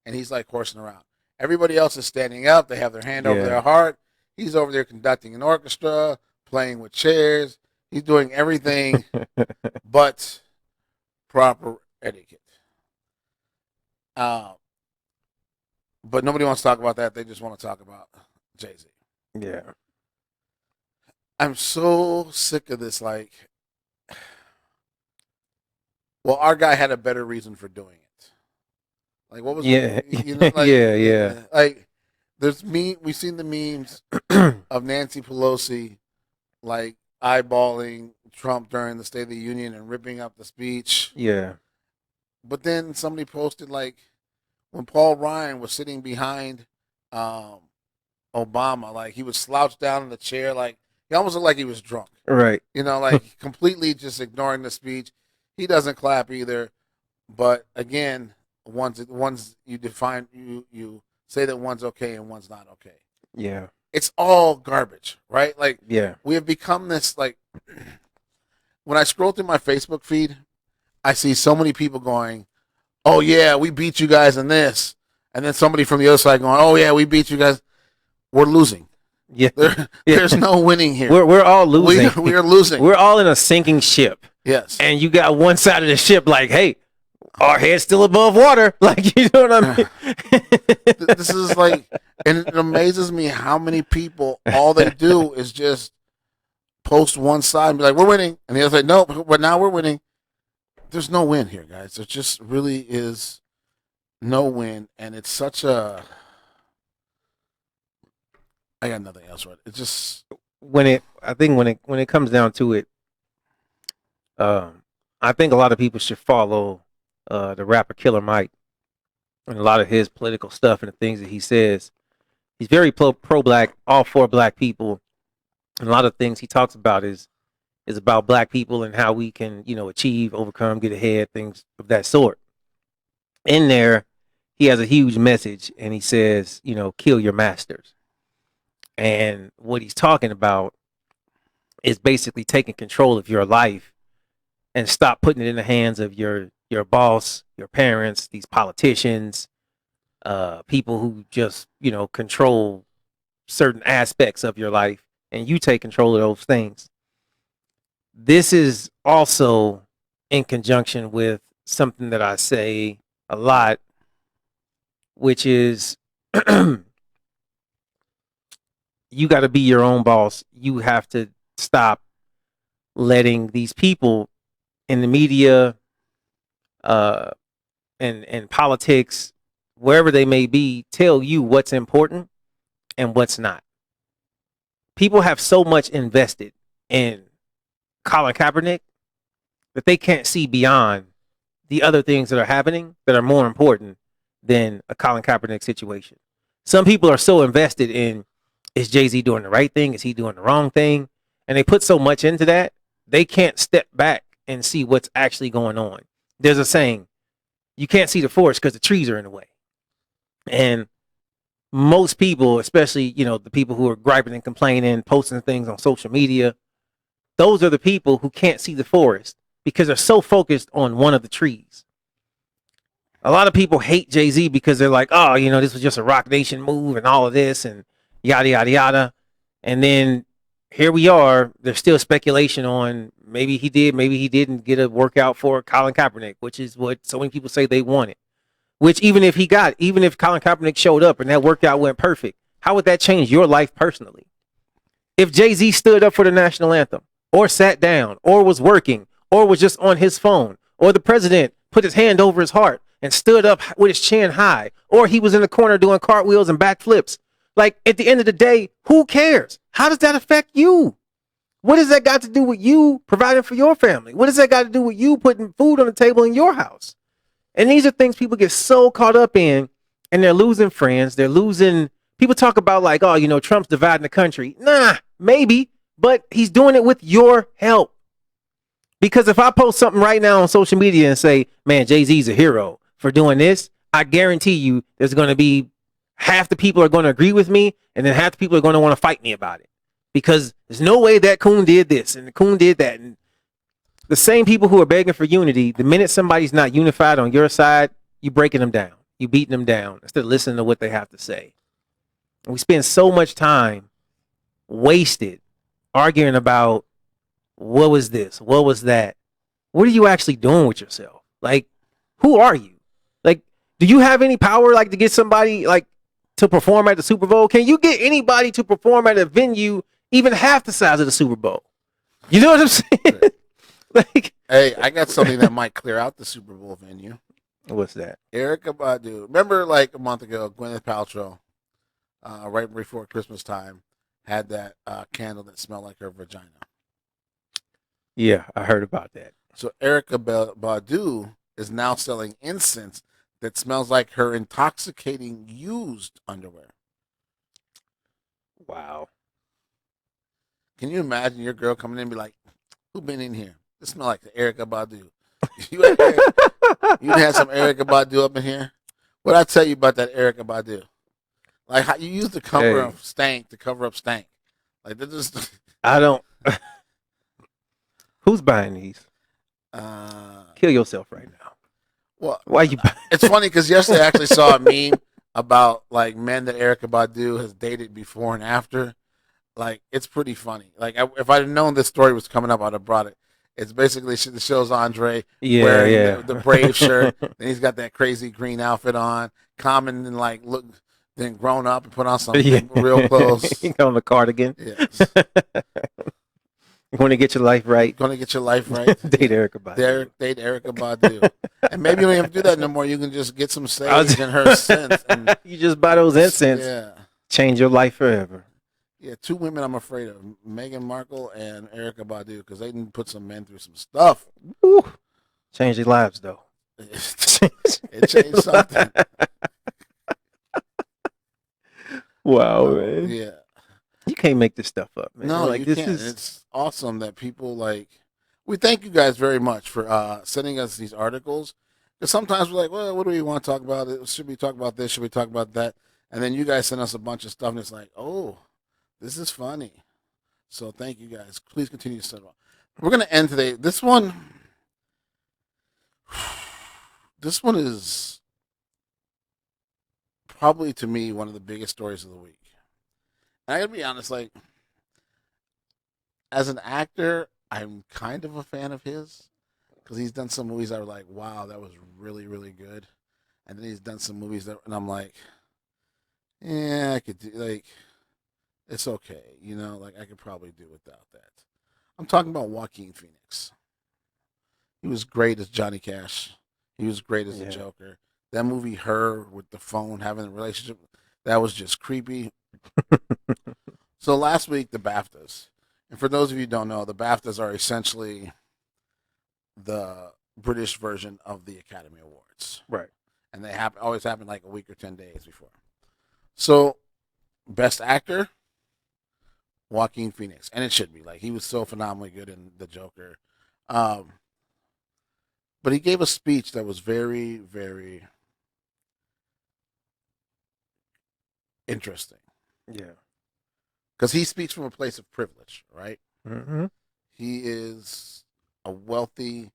and he's like horsing around. Everybody else is standing up. They have their hand over their heart. He's over there conducting an orchestra, playing with chairs. He's doing everything but proper etiquette. But nobody wants to talk about that. They just want to talk about Jay-Z. Yeah. I'm so sick of this. Like, well, our guy had a better reason for doing it. Like, what was it? You know, like, yeah. Like, we've seen the memes of Nancy Pelosi, like, eyeballing Trump during the State of the Union and ripping up the speech. Yeah. But then somebody posted, like, when Paul Ryan was sitting behind Obama, like, he was slouched down in the chair, like, he almost looked like he was drunk. Right. You know, like, completely just ignoring the speech. He doesn't clap either. But, again, once you define, you say that one's okay and one's not okay. Yeah. It's all garbage, right? Like, yeah, we have become this, like, when I scroll through my Facebook feed, I see so many people going, oh, yeah, we beat you guys in this. And then somebody from the other side going, oh, yeah, we beat you guys. We're losing. Yeah. There's no winning here. We're all losing. We are losing. We're all in a sinking ship. Yes. And you got one side of the ship like, hey, our head's still above water. Like, you know what I mean? This is like, and it amazes me how many people, all they do is just post one side and be like, we're winning. And the other side, no, but now we're winning. There's no win here, guys. There just really is no win. And it's such a, I got nothing else, right? It's just, I think when it comes down to it, I think a lot of people should follow the rapper Killer Mike and a lot of his political stuff and the things that he says. He's very pro-black, all for black people. And a lot of things he talks about is about black people and how we can, achieve, overcome, get ahead, things of that sort. In there, he has a huge message, and he says, kill your masters. And what he's talking about is basically taking control of your life and stop putting it in the hands of your boss, your parents, these politicians, people who just, control certain aspects of your life, and you take control of those things. This is also in conjunction with something that I say a lot, which is you got to be your own boss. You have to stop letting these people in the media and politics, wherever they may be, tell you what's important and what's not. People have so much invested in Colin Kaepernick that they can't see beyond the other things that are happening that are more important than a Colin Kaepernick situation. Some people are so invested in, is Jay-Z doing the right thing? Is he doing the wrong thing? And they put so much into that, they can't step back and see what's actually going on. There's a saying, you can't see the forest because the trees are in the way. And most people, especially, the people who are griping and complaining, posting things on social media, those are the people who can't see the forest because they're so focused on one of the trees. A lot of people hate Jay-Z because they're like, oh, this was just a Rock Nation move and all of this and yada, yada, yada. And then here we are. There's still speculation on maybe he did, maybe he didn't get a workout for Colin Kaepernick, which is what so many people say they wanted. Which even if Colin Kaepernick showed up and that workout went perfect, how would that change your life personally? If Jay-Z stood up for the national anthem or sat down or was working or was just on his phone, or the president put his hand over his heart and stood up with his chin high, or he was in the corner doing cartwheels and backflips, like, at the end of the day, who cares? How does that affect you? What has that got to do with you providing for your family? What has that got to do with you putting food on the table in your house? And these are things people get so caught up in, and they're losing friends. People talk about like, oh, Trump's dividing the country. Nah, maybe, but he's doing it with your help. Because if I post something right now on social media and say, man, Jay-Z's a hero for doing this, I guarantee you there's going to be half the people are going to agree with me, and then half the people are going to want to fight me about it. Because there's no way that coon did this and the coon did that. And the same people who are begging for unity, the minute somebody's not unified on your side, you breaking them down. You beating them down instead of listening to what they have to say. And we spend so much time wasted arguing about what was this, what was that. What are you actually doing with yourself? Like, who are you? Like, do you have any power, like, to get somebody, like, to perform at the Super Bowl? Can you get anybody to perform at a venue even half the size of the Super Bowl? You know what I'm saying? Like, hey, I got something that might clear out the Super Bowl venue. What's that? Erykah Badu. Remember, like a month ago, Gwyneth Paltrow, right before Christmas time, had that candle that smelled like her vagina. Yeah, I heard about that. So Erykah Badu is now selling incense that smells like her intoxicating used underwear. Wow. Can you imagine your girl coming in and be like, "Who been in here? This smell like the Erykah Badu." You had some Erykah Badu up in here. What I tell you about that Erykah Badu? Like how you use the cover of stank to cover up stank. Like they're just. I don't. Who's buying these? Kill yourself right now. Well, why you? It's funny because yesterday I actually saw a meme about like men that Erykah Badu has dated before and after. Like it's pretty funny. Like if I'd have known this story was coming up, I'd have brought it. It's basically the show's Andre wearing the Brave shirt. Then he's got that crazy green outfit on. Common and like look, then grown up and put on some real clothes. He got on the cardigan. Yes. You want to get your life right? Going to get your life right. Date Erykah Badu. Date Erykah Badu. And maybe you don't have to do that no more. You can just get some sage and her scent. And you just buy those incense. Yeah. Change your life forever. Yeah, two women I'm afraid of, Meghan Markle and Erykah Badu, because they didn't put some men through some stuff. Woo. Change their lives, though. It changed something. Wow, man. Yeah. You can't make this stuff up, man. No, like, you this can't. is... It's awesome that people, like... We thank you guys very much for sending us these articles. Because sometimes we're like, well, what do we want to talk about? Should we talk about this? Should we talk about that? And then you guys send us a bunch of stuff, and it's like, oh... This is funny. So thank you guys. Please continue to send on. We're going to end today. This one is probably to me one of the biggest stories of the week. And I got to be honest, like, as an actor, I'm kind of a fan of his because he's done some movies that were like, wow, that was really, really good. And then he's done some movies that, and I'm like, yeah, I could do, like, it's okay, you know, like I could probably do without that. I'm talking about Joaquin Pheonix. He was great as Johnny Cash. He was great as the Joker. That movie, Her, with the phone, having a relationship, that was just creepy. So last week, the BAFTAs. And for those of you who don't know, the BAFTAs are essentially the British version of the Academy Awards. Right. And they always happen like a week or 10 days before. So, Best Actor, Joaquin Pheonix, and it should be like he was so phenomenally good in The Joker, but he gave a speech that was very, very interesting. Yeah, because he speaks from a place of privilege, right? Mm-hmm. He is a wealthy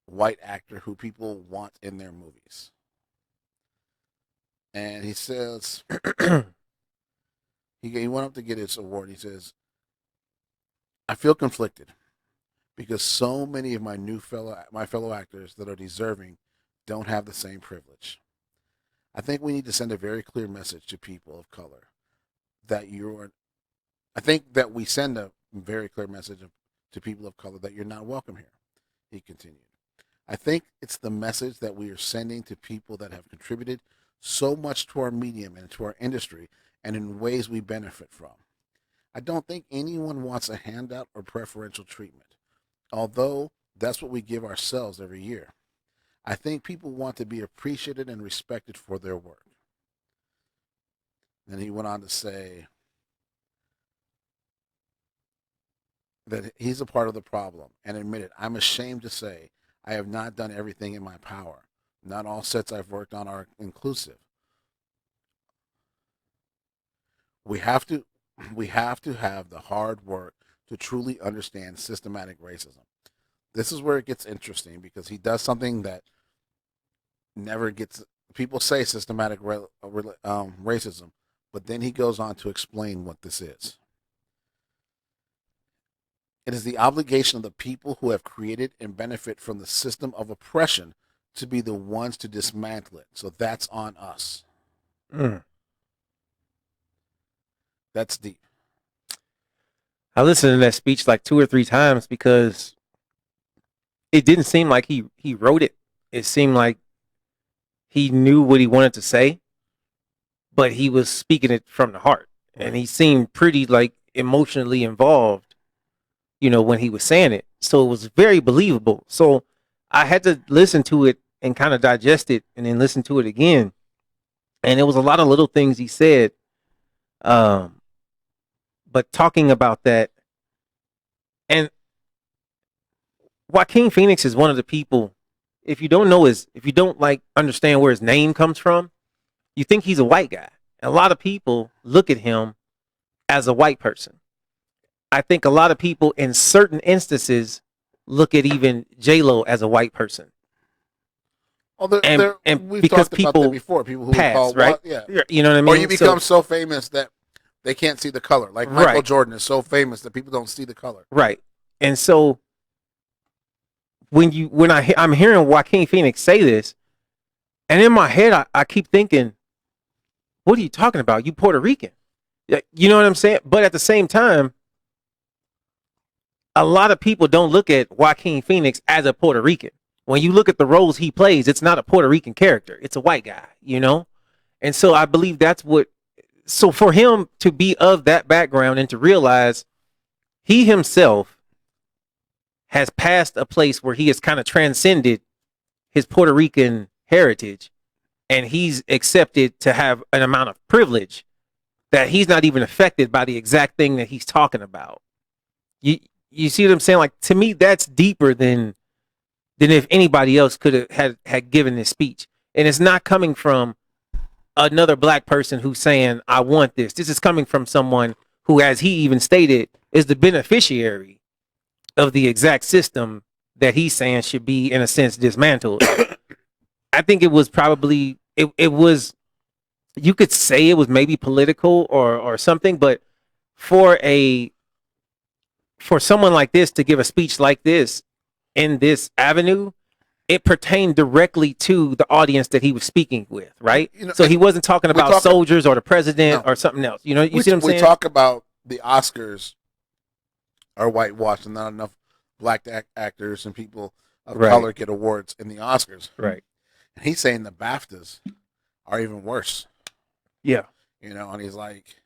white actor who people want in their movies, and he says. He went up to get his award. He says, I feel conflicted because so many of my fellow actors that are deserving don't have the same privilege. I think we need to send a very clear message to people of color I think that we send a very clear message to people of color that you're not welcome here, he continued. I think it's the message that we are sending to people that have contributed so much to our medium and to our industry and in ways we benefit from. I don't think anyone wants a handout or preferential treatment, although that's what we give ourselves every year. I think people want to be appreciated and respected for their work. Then he went on to say that he's a part of the problem and admitted, I'm ashamed to say I have not done everything in my power, Not all sets I've worked on are inclusive. We have to have the hard work to truly understand systematic racism. This is where it gets interesting because he does something that never gets. People say systematic racism, but then he goes on to explain what this is. It is the obligation of the people who have created and benefit from the system of oppression to be the ones to dismantle it. So that's on us. That's deep. I listened to that speech like 2 or 3 times because it didn't seem like he wrote it. It seemed like he knew what he wanted to say, but he was speaking it from the heart. Right. And he seemed pretty like emotionally involved, when he was saying it. So it was very believable. So I had to listen to it and kind of digest it and then listen to it again. And it was a lot of little things he said. But talking about that, and Joaquin Pheonix is one of the people, if you don't like understand where his name comes from, you think he's a white guy. And a lot of people look at him as a white person. I think a lot of people in certain instances look at even J-Lo as a white person. Well, we've because talked people about that before. People who pass, call right? Yeah. You know what I mean? Or you become so famous that they can't see the color. Like Michael Right. Jordan is so famous that people don't see the color. Right. And so when I'm hearing Joaquin Phoenix say this, and in my head I keep thinking, what are you talking about? You Puerto Rican. You know what I'm saying? But at the same time, a lot of people don't look at Joaquin Phoenix as a Puerto Rican. When you look at the roles he plays, it's not a Puerto Rican character. It's a white guy, And so I believe so for him to be of that background and to realize he himself has passed a place where he has kind of transcended his Puerto Rican heritage, and he's accepted to have an amount of privilege that he's not even affected by the exact thing that he's talking about. You see what I'm saying? Like, to me, that's deeper than if anybody else could have had given this speech. And it's not coming from another black person who's saying, I want this. This is coming from someone who, as he even stated, is the beneficiary of the exact system that he's saying should be, in a sense, dismantled. I think it was probably, it was, you could say it was maybe political or something, but for someone like this to give a speech like this in this avenue, it pertained directly to the audience that he was speaking with, right? So he wasn't talking about soldiers or the president or something else. You see what I'm saying? We talk about the Oscars are whitewashed and not enough black actors and people of color get awards in the Oscars. Right. And he's saying the BAFTAs are even worse. Yeah. And he's like,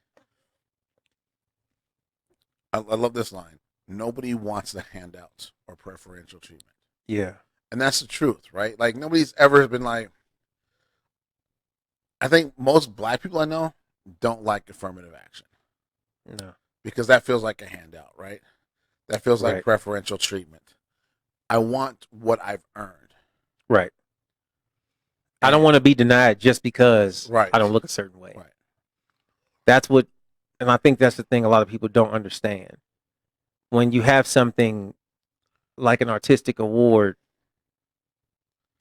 I love this line. Nobody wants the handouts or preferential treatment. Yeah. And that's the truth, right? Like, nobody's ever been like, I think most black people I know don't like affirmative action. No. Because that feels like a handout, right? That feels like preferential treatment. I want what I've earned. Right. I don't want to be denied just because I don't look a certain way. Right. That's what, and I think that's the thing a lot of people don't understand. When you have something like an artistic award,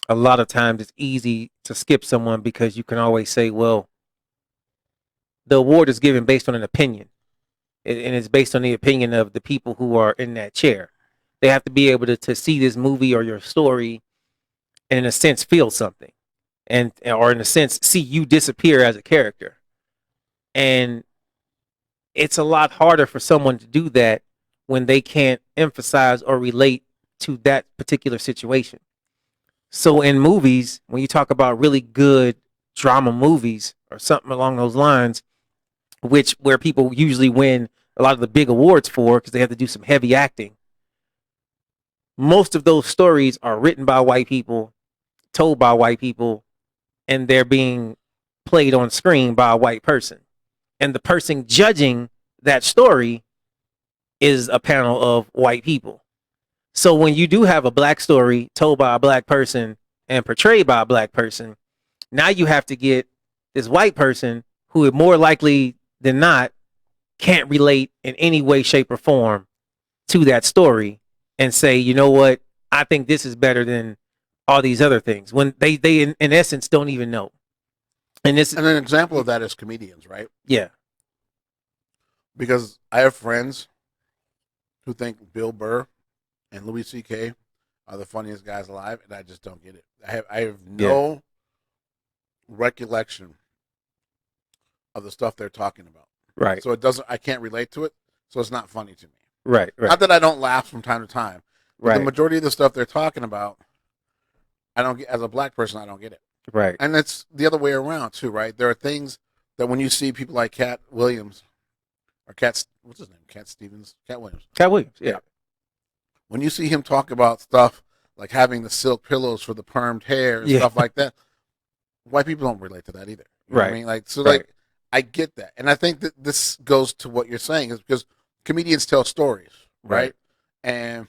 a lot of times it's easy to skip someone because you can always say, well, the award is given based on an opinion. And it's based on the opinion of the people who are in that chair. They have to be able to see this movie or your story and, in a sense, feel something. Or in a sense, see you disappear as a character. And it's a lot harder for someone to do that when they can't emphasize or relate to that particular situation. So in movies, when you talk about really good drama movies or something along those lines, where people usually win a lot of the big awards for because they have to do some heavy acting, most of those stories are written by white people, told by white people, and they're being played on screen by a white person. And the person judging that story is a panel of white people. So when you do have a black story told by a black person and portrayed by a black person. Now you have to get this white person who is more likely than not can't relate in any way, shape, or form to that story and say, you know what, I think this is better than all these other things when they in essence don't even know. And an example of that is comedians, right? Yeah. Because I have friends who think Bill Burr and Louis C.K. are the funniest guys alive, and I just don't get it. I have no recollection of the stuff they're talking about. Right. So it doesn't. I can't relate to it. So it's not funny to me. Right. Not that I don't laugh from time to time. But Right. the majority of the stuff they're talking about, I don't get. As a black person, I don't get it. Right. And it's the other way around too, right? There are things that when you see people like Cat Williams or what's his name? Cat Stevens, Cat Williams. Cat Williams. Yeah. When you see him talk about stuff like having the silk pillows for the permed hair and stuff like that, white people don't relate to that either. You know what I mean? Like, so like, I get that. And I think that this goes to what you're saying is because comedians tell stories, right? And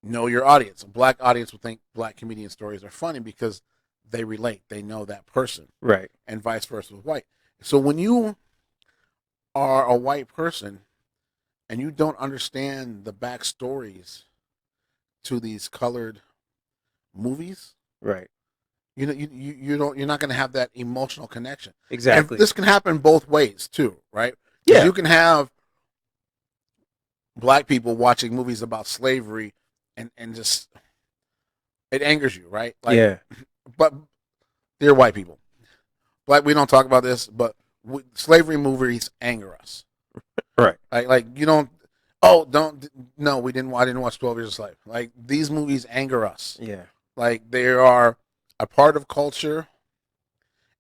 know your audience. A black audience will think black comedian stories are funny because they relate. They know that person. Right. And vice versa with white. So when you are a white person and you don't understand the backstories to these colored movies, right? You know, you're not going to have that emotional connection. Exactly. And this can happen both ways too, right? Yeah. You can have black people watching movies about slavery and just it angers you, right? Like, yeah. But they're white people. Like, we don't talk about this, but slavery movies anger us. Right. Like you don't. Oh, don't. No, we didn't. I didn't watch 12 Years a Slave. Like, these movies anger us. Yeah. Like, they are a part of culture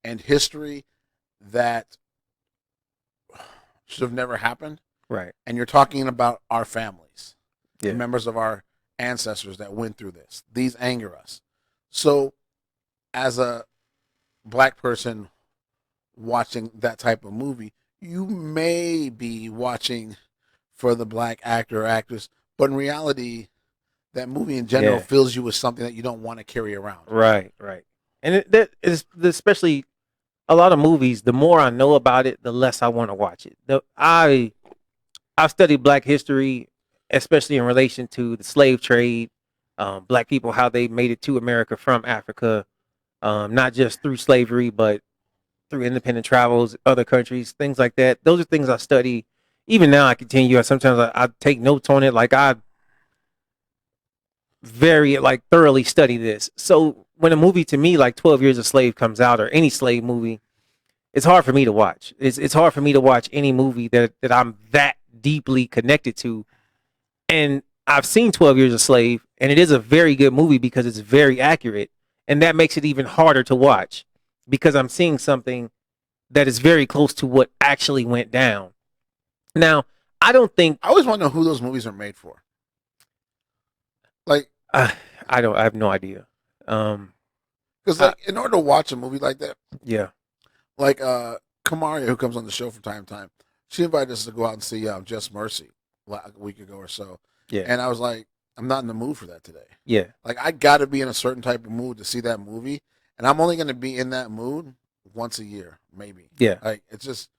and history that should have never happened. Right. And you're talking about our families, yeah. the members of our ancestors that went through this. These anger us. So, as a black person watching that type of movie, you may be watching for the black actor or actress, but in reality, that movie in general fills you with something that you don't want to carry around. Right, right. And that is especially a lot of movies. The more I know about it, the less I want to watch it. I've studied Black history, especially in relation to the slave trade, Black people, how they made it to America from Africa, not just through slavery, but through independent travels, other countries, things like that. Those are things I study. Even now, I continue. Sometimes I take notes on it. Like, I very thoroughly study this. So when a movie to me like 12 Years a Slave comes out, or any slave movie, it's hard for me to watch. It's hard for me to watch any movie that I'm that deeply connected to. And I've seen 12 Years a Slave, and it is a very good movie because it's very accurate. And that makes it even harder to watch because I'm seeing something that is very close to what actually went down. Now, I don't think... I always want to know who those movies are made for. Like... I have no idea. Because in order to watch a movie like that... Yeah. Like Kamaria, who comes on the show from time to time, she invited us to go out and see Just Mercy a week ago or so. Yeah. And I was like, I'm not in the mood for that today. Yeah. Like, I got to be in a certain type of mood to see that movie. And I'm only going to be in that mood once a year, maybe. Yeah. Like, it's just...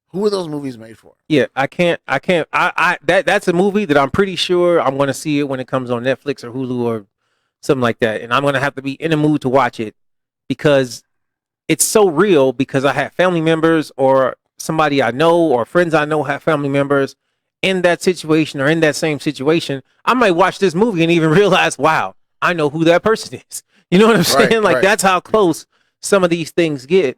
Who are those movies made for? Yeah, I can't. That's a movie that I'm pretty sure I'm going to see it when it comes on Netflix or Hulu or something like that. And I'm going to have to be in the mood to watch it because it's so real, because I have family members or somebody I know or friends I know have family members in that situation or in that same situation. I might watch this movie and even realize, wow, I know who that person is. You know what I'm saying? Like, that's how close some of these things get.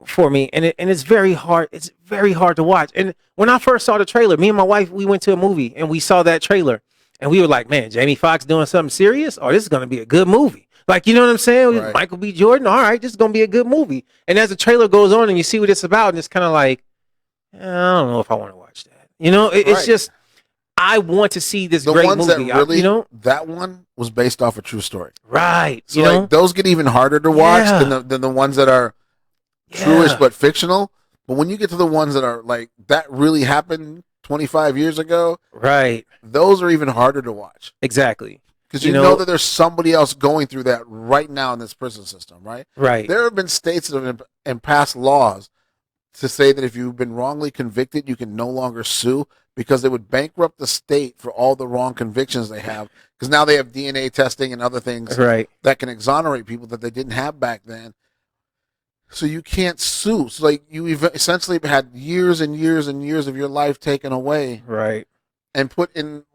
For me, and it's very hard. It's very hard to watch. And when I first saw the trailer, me and my wife, we went to a movie and we saw that trailer, and we were like, "Man, Jamie Foxx doing something serious? Or this is gonna be a good movie." Like, you know what I'm saying? Right. Michael B. Jordan. All right, this is gonna be a good movie. And as the trailer goes on, and you see what it's about, and it's kind of like, I don't know if I want to watch that. You know, it's just, I want to see this great movie. That really, that one was based off a true story, right? So like, those get even harder to watch than the ones that are truish but fictional. But when you get to the ones that are like, that really happened 25 years ago, right? Those are even harder to watch. Exactly. Because you know that there's somebody else going through that right now in this prison system, right? Right. There have been states that have passed laws to say that if you've been wrongly convicted, you can no longer sue because they would bankrupt the state for all the wrong convictions they have. Because now they have DNA testing and other things that can exonerate people that they didn't have back then. So you can't sue. So like you essentially had years and years and years of your life taken away, right, and put in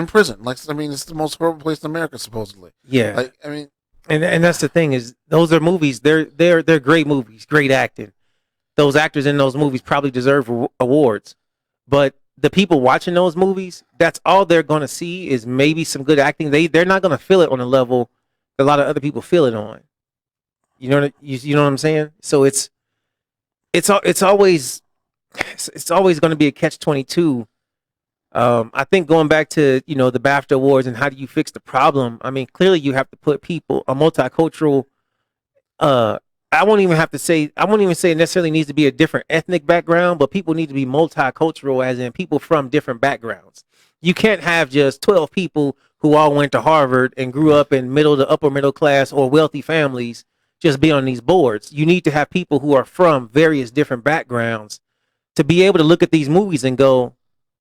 prison. Like, I mean, it's the most horrible place in America, supposedly. Yeah. Like, I mean, and that's the thing is, those are movies. They're great movies, great acting. Those actors in those movies probably deserve awards, but the people watching those movies, that's all they're going to see is maybe some good acting. They're not going to feel it on a level a lot of other people feel it on. You know what I'm saying? So it's always going to be a catch-22. I think going back to, the BAFTA awards and how do you fix the problem? I mean, clearly you have to put people, a multicultural, I won't even say it necessarily needs to be a different ethnic background, but people need to be multicultural, as in people from different backgrounds. You can't have just 12 people who all went to Harvard and grew up in middle to upper middle class or wealthy families just be on these boards. You need to have people who are from various different backgrounds to be able to look at these movies and go,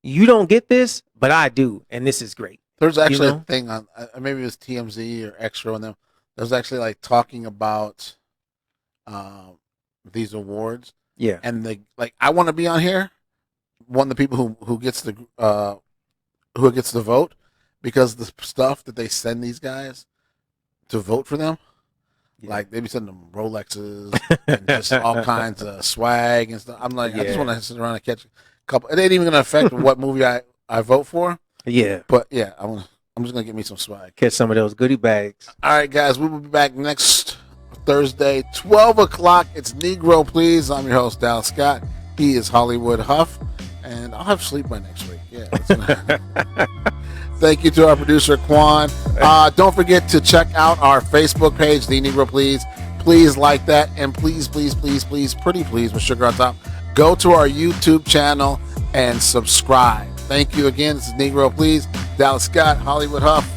you don't get this, but I do, and this is great. There's actually a thing on, maybe it was TMZ or Extra on them. There's actually like talking about these awards. Yeah. And I want to be on here. One of the people who gets the vote, because the stuff that they send these guys to vote for them, like they be sending them Rolexes and just all kinds of swag and stuff. I'm like, I just want to sit around and catch a couple. It ain't even going to affect what movie I vote for. Yeah. But yeah, I'm just going to get me some swag. Catch some of those goodie bags. All right, guys, we will be back next Thursday, 12 o'clock. It's Negro Please. I'm your host, Dallas Scott. He is Hollywood Huff. And I'll have sleep by next week. Yeah. Thank you to our producer, Quan. Don't forget to check out our Facebook page, The Negro Please. Please like that. And please, please, please, please, pretty please, with sugar on top, go to our YouTube channel and subscribe. Thank you again. This is Negro Please. Dallas Scott, Hollywood Huff.